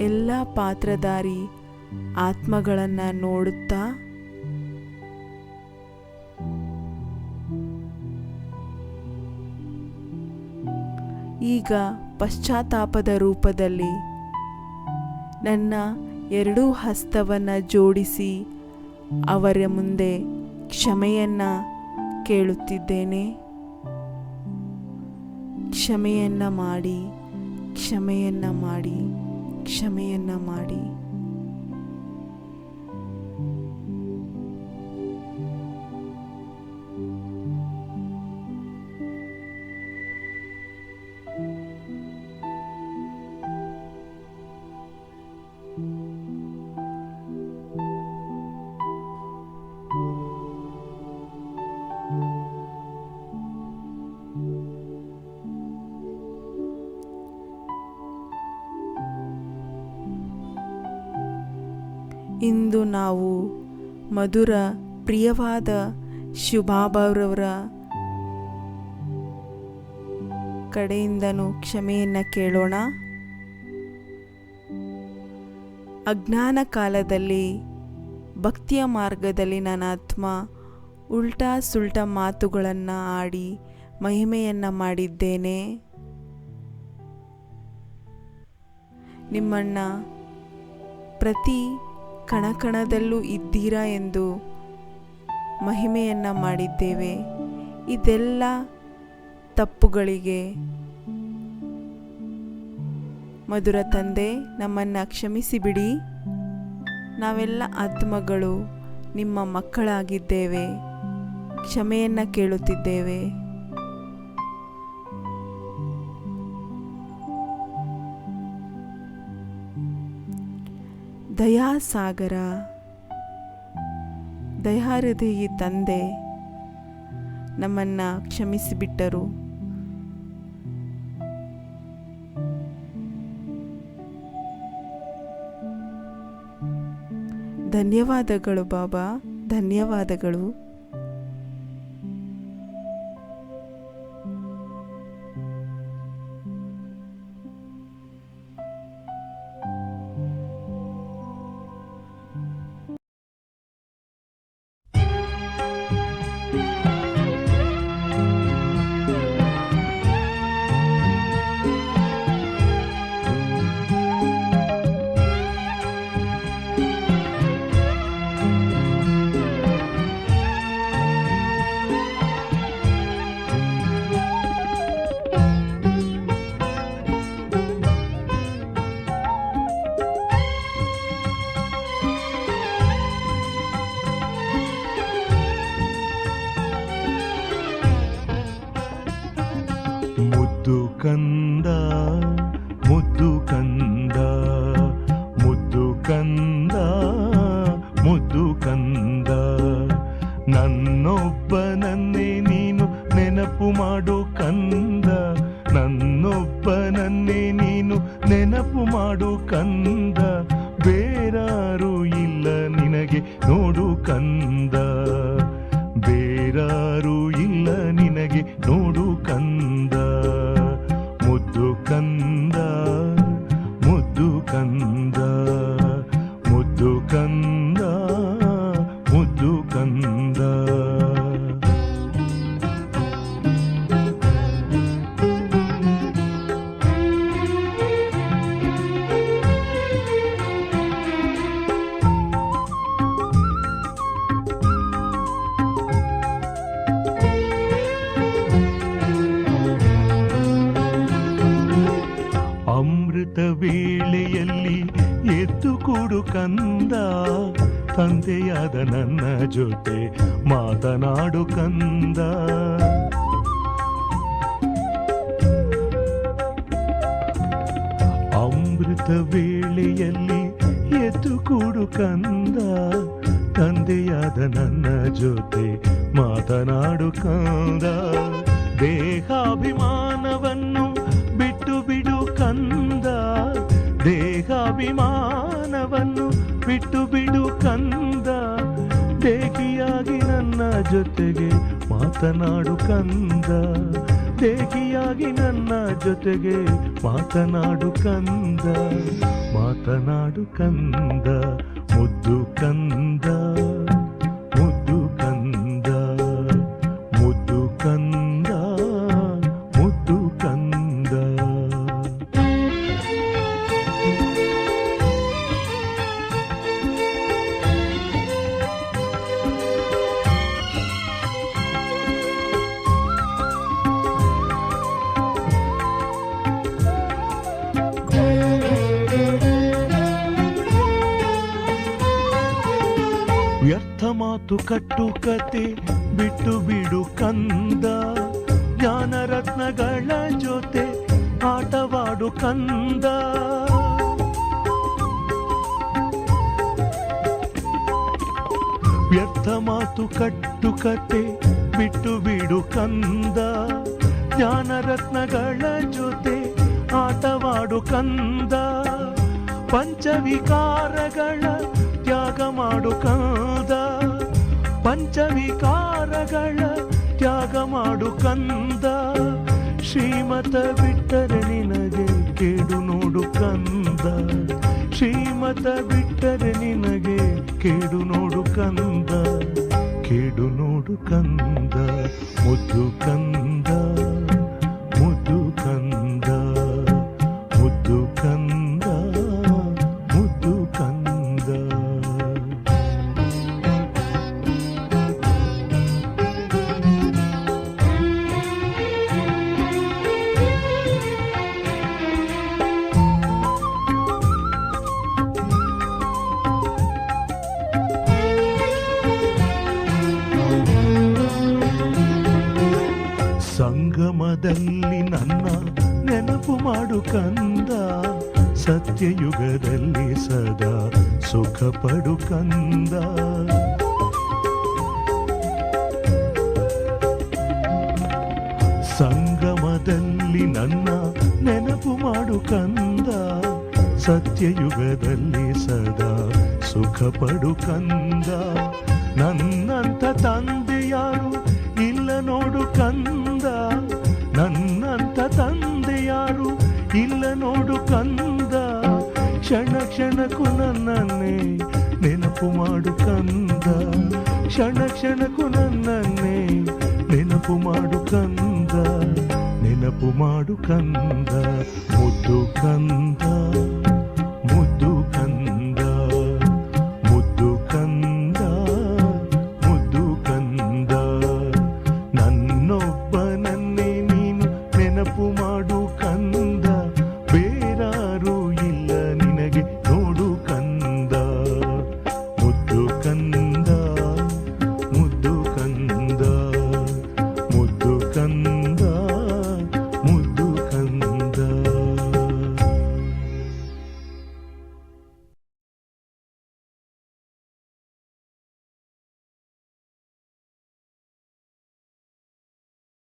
ಎಲ್ಲ ಪಾತ್ರಧಾರಿ ಆತ್ಮಗಳನ್ನು ನೋಡುತ್ತಾ ಈಗ ಪಶ್ಚಾತ್ತಾಪದ ರೂಪದಲ್ಲಿ ನನ್ನ ಎರಡೂ ಹಸ್ತವನ್ನು ಜೋಡಿಸಿ ಅವರ ಮುಂದೆ ಕ್ಷಮೆಯನ್ನು ಕೇಳುತ್ತಿದ್ದೇನೆ. ಕ್ಷಮೆಯನ್ನು ಮಾಡಿ, ಕ್ಷಮೆಯನ್ನು ಮಾಡಿ, ಕ್ಷಮೆಯನ್ನು ಮಾಡಿ. ಇಂದು ನಾವು ಮಧುರ ಪ್ರಿಯವಾದ ಶಿವಬಾಬಾರವರ ಕಡೆಯಿಂದನೂ ಕ್ಷಮೆಯನ್ನು ಕೇಳೋಣ. ಅಜ್ಞಾನ ಕಾಲದಲ್ಲಿ ಭಕ್ತಿಯ ಮಾರ್ಗದಲ್ಲಿ ನನ್ನ ಆತ್ಮ ಉಲ್ಟಾ ಸುಲ್ಟಾ ಮಾತುಗಳನ್ನು ಆಡಿ ಮಹಿಮೆಯನ್ನು ಮಾಡಿದ್ದೇನೆ. ನಿಮ್ಮನ್ನು ಪ್ರತಿ ಕಣಕಣದಲ್ಲೂ ಇದ್ದೀರಾ ಎಂದು ಮಹಿಮೆಯನ್ನು ಮಾಡಿದ್ದೇವೆ. ಇದೆಲ್ಲ ತಪ್ಪುಗಳಿಗೆ ಮಧುರ ತಂದೆ ನಮ್ಮನ್ನು ಕ್ಷಮಿಸಿಬಿಡಿ. ನಾವೆಲ್ಲ ಆತ್ಮಗಳು ನಿಮ್ಮ ಮಕ್ಕಳಾಗಿದ್ದೇವೆ, ಕ್ಷಮೆಯನ್ನು ಕೇಳುತ್ತಿದ್ದೇವೆ. ದಯಾಸಾಗರ ದಯಾಹೃದಯಿ ತಂದೆ ನಮ್ಮನ್ನು ಕ್ಷಮಿಸಿಬಿಟ್ಟರು. ಧನ್ಯವಾದಗಳು ಬಾಬಾ, ಧನ್ಯವಾದಗಳು. ಮುದ್ದು ಕಂದ ಮುದ್ದು ಕಂದ ಮುದ್ದು ಕಂದ ಮುದ್ದು ಕಂದ, ನನ್ನೊಬ್ಬನನ್ನೇ ನೀನು ನೆನಪು ಮಾಡು ಕಂದ, ನನ್ನೊಬ್ಬನನ್ನೇ ನೀನು ನೆನಪು ಮಾಡು ಕಂದ, ಬೇರಾರು ಇಲ್ಲ ನಿನಗೆ ನೋಡು ಕಂದ, ಬೇರಾರು ಇಲ್ಲ ನಿನಗೆ ನೋಡು ಕಂದ. ಮುದ್ದು ಕಂದ ಮುದ್ದು ಕಂದ ಮುದ್ದು ಕಂದ ಮುದ್ದು ಕಂದ. ಅಮೃತ ವೇಳೆಯಲ್ಲಿ ಎದ್ದು ಕೂಡು ಕಂದ, ತಂದೆಯಾದ ನನ್ನ ಜೊತೆ ಮಾತನಾಡು ಕಂದ. ಅಮೃತ ವೇಳೆಯಲ್ಲಿ ಎದ್ದು ಕೂಡು ಕಂದ, ತಂದೆಯಾದ ನನ್ನ ಜೊತೆ ಮಾತನಾಡು ಕಂದ. ದೇಹಾಭಿಮಾನವನ್ನು ಬಿಟ್ಟು ಬಿಡು ಕಂದ, ದೇಹಾಭಿಮಾನವನ್ನು ಬಿಟ್ಟು ಬಿಡು ಕಂದ, ದೇಹಿಯಾಗಿ ನನ್ನ ಜೊತೆಗೆ ಮಾತನಾಡು ಕಂದ, ದೇಹಿಯಾಗಿ ನನ್ನ ಜೊತೆಗೆ ಮಾತನಾಡು ಕಂದ, ಮಾತನಾಡು ಕಂದ. ಮುದ್ದು ಕಂದ ಮುದ್ದು ಕಂದ ಮುದ್ದು ಕಂದ ಮುದ್ದು ಕಂದ. ವ್ಯರ್ಥ ಮಾತು ಕಟ್ಟುಕತೆ ಬಿಟ್ಟು ಬಿಡು ಕಂದ, ಜ್ಞಾನರತ್ನಗಳ ಜೊತೆ ಆಟವಾಡು ಕಂದ. ವ್ಯರ್ಥ ಮಾತು ಕಟ್ಟುಕತೆ ಬಿಟ್ಟು ಬಿಡು ಕಂದ, ಜ್ಞಾನರತ್ನಗಳ ಜೊತೆ ಆಟವಾಡು ಕಂದ. ಪಂಚವಿಕಾರಗಳ ತ್ಯಾಗ ಮಾಡು ಕಂದ, ಪಂಚವಿಕಾರಗಳ ತ್ಯಾಗ ಮಾಡು ಕಂದ. ಶ್ರೀಮತ ಬಿಟ್ಟರೆ ನಿನಗೆ ಕೇಡು ನೋಡು ಕಂದ, ಶ್ರೀಮತ ಬಿಟ್ಟರೆ ನಿನಗೆ ಕೇಡು ನೋಡು ಕಂದ, ಕೇಡು ನೋಡು ಕಂದ, ಮುದ್ದು ಕಂದ, ಮುದ್ದು ಕಂದ, ಮುದ್ದು ಕಂದ, ಮುದ್ದು ಕಂದ. ಸಂಗಮದಲ್ಲಿ ನನ್ನ ನೆನಪು ಮಾಡು ಕಂದ, ಸತ್ಯಯುಗದಲ್ಲಿ ಸದಾ ಸುಖ ಪಡು ಕಂದ. ಸಂಗಮದಲ್ಲಿ ನನ್ನ ನೆನಪು ಮಾಡು ಕಂದ, ಸತ್ಯಯುಗದಲ್ಲಿ ಸದಾ ಸುಖ ಪಡು ಕಂದ. ನನ್ನಂಥ ತಂದೆ ಯಾರು ಇಲ್ಲ ನೋಡು ಕಂದ, ನನ್ನಂಥ ತಂದೆ ಯಾರು ಇಲ್ಲ ನೋಡು ಕಂದ. ಕ್ಷಣ ಕ್ಷಣಕ್ಕೂ ನನ್ನನ್ನೇ ನೆನಪು ಮಾಡು ಕಂದ, ಕ್ಷಣ ಕ್ಷಣಕ್ಕೂ ನನ್ನನ್ನೇ ನೆನಪು ಮಾಡು ಕಂದ, ನೆನಪು ಮಾಡು ಕಂದ, ಮುದ್ದು ಕಂದ.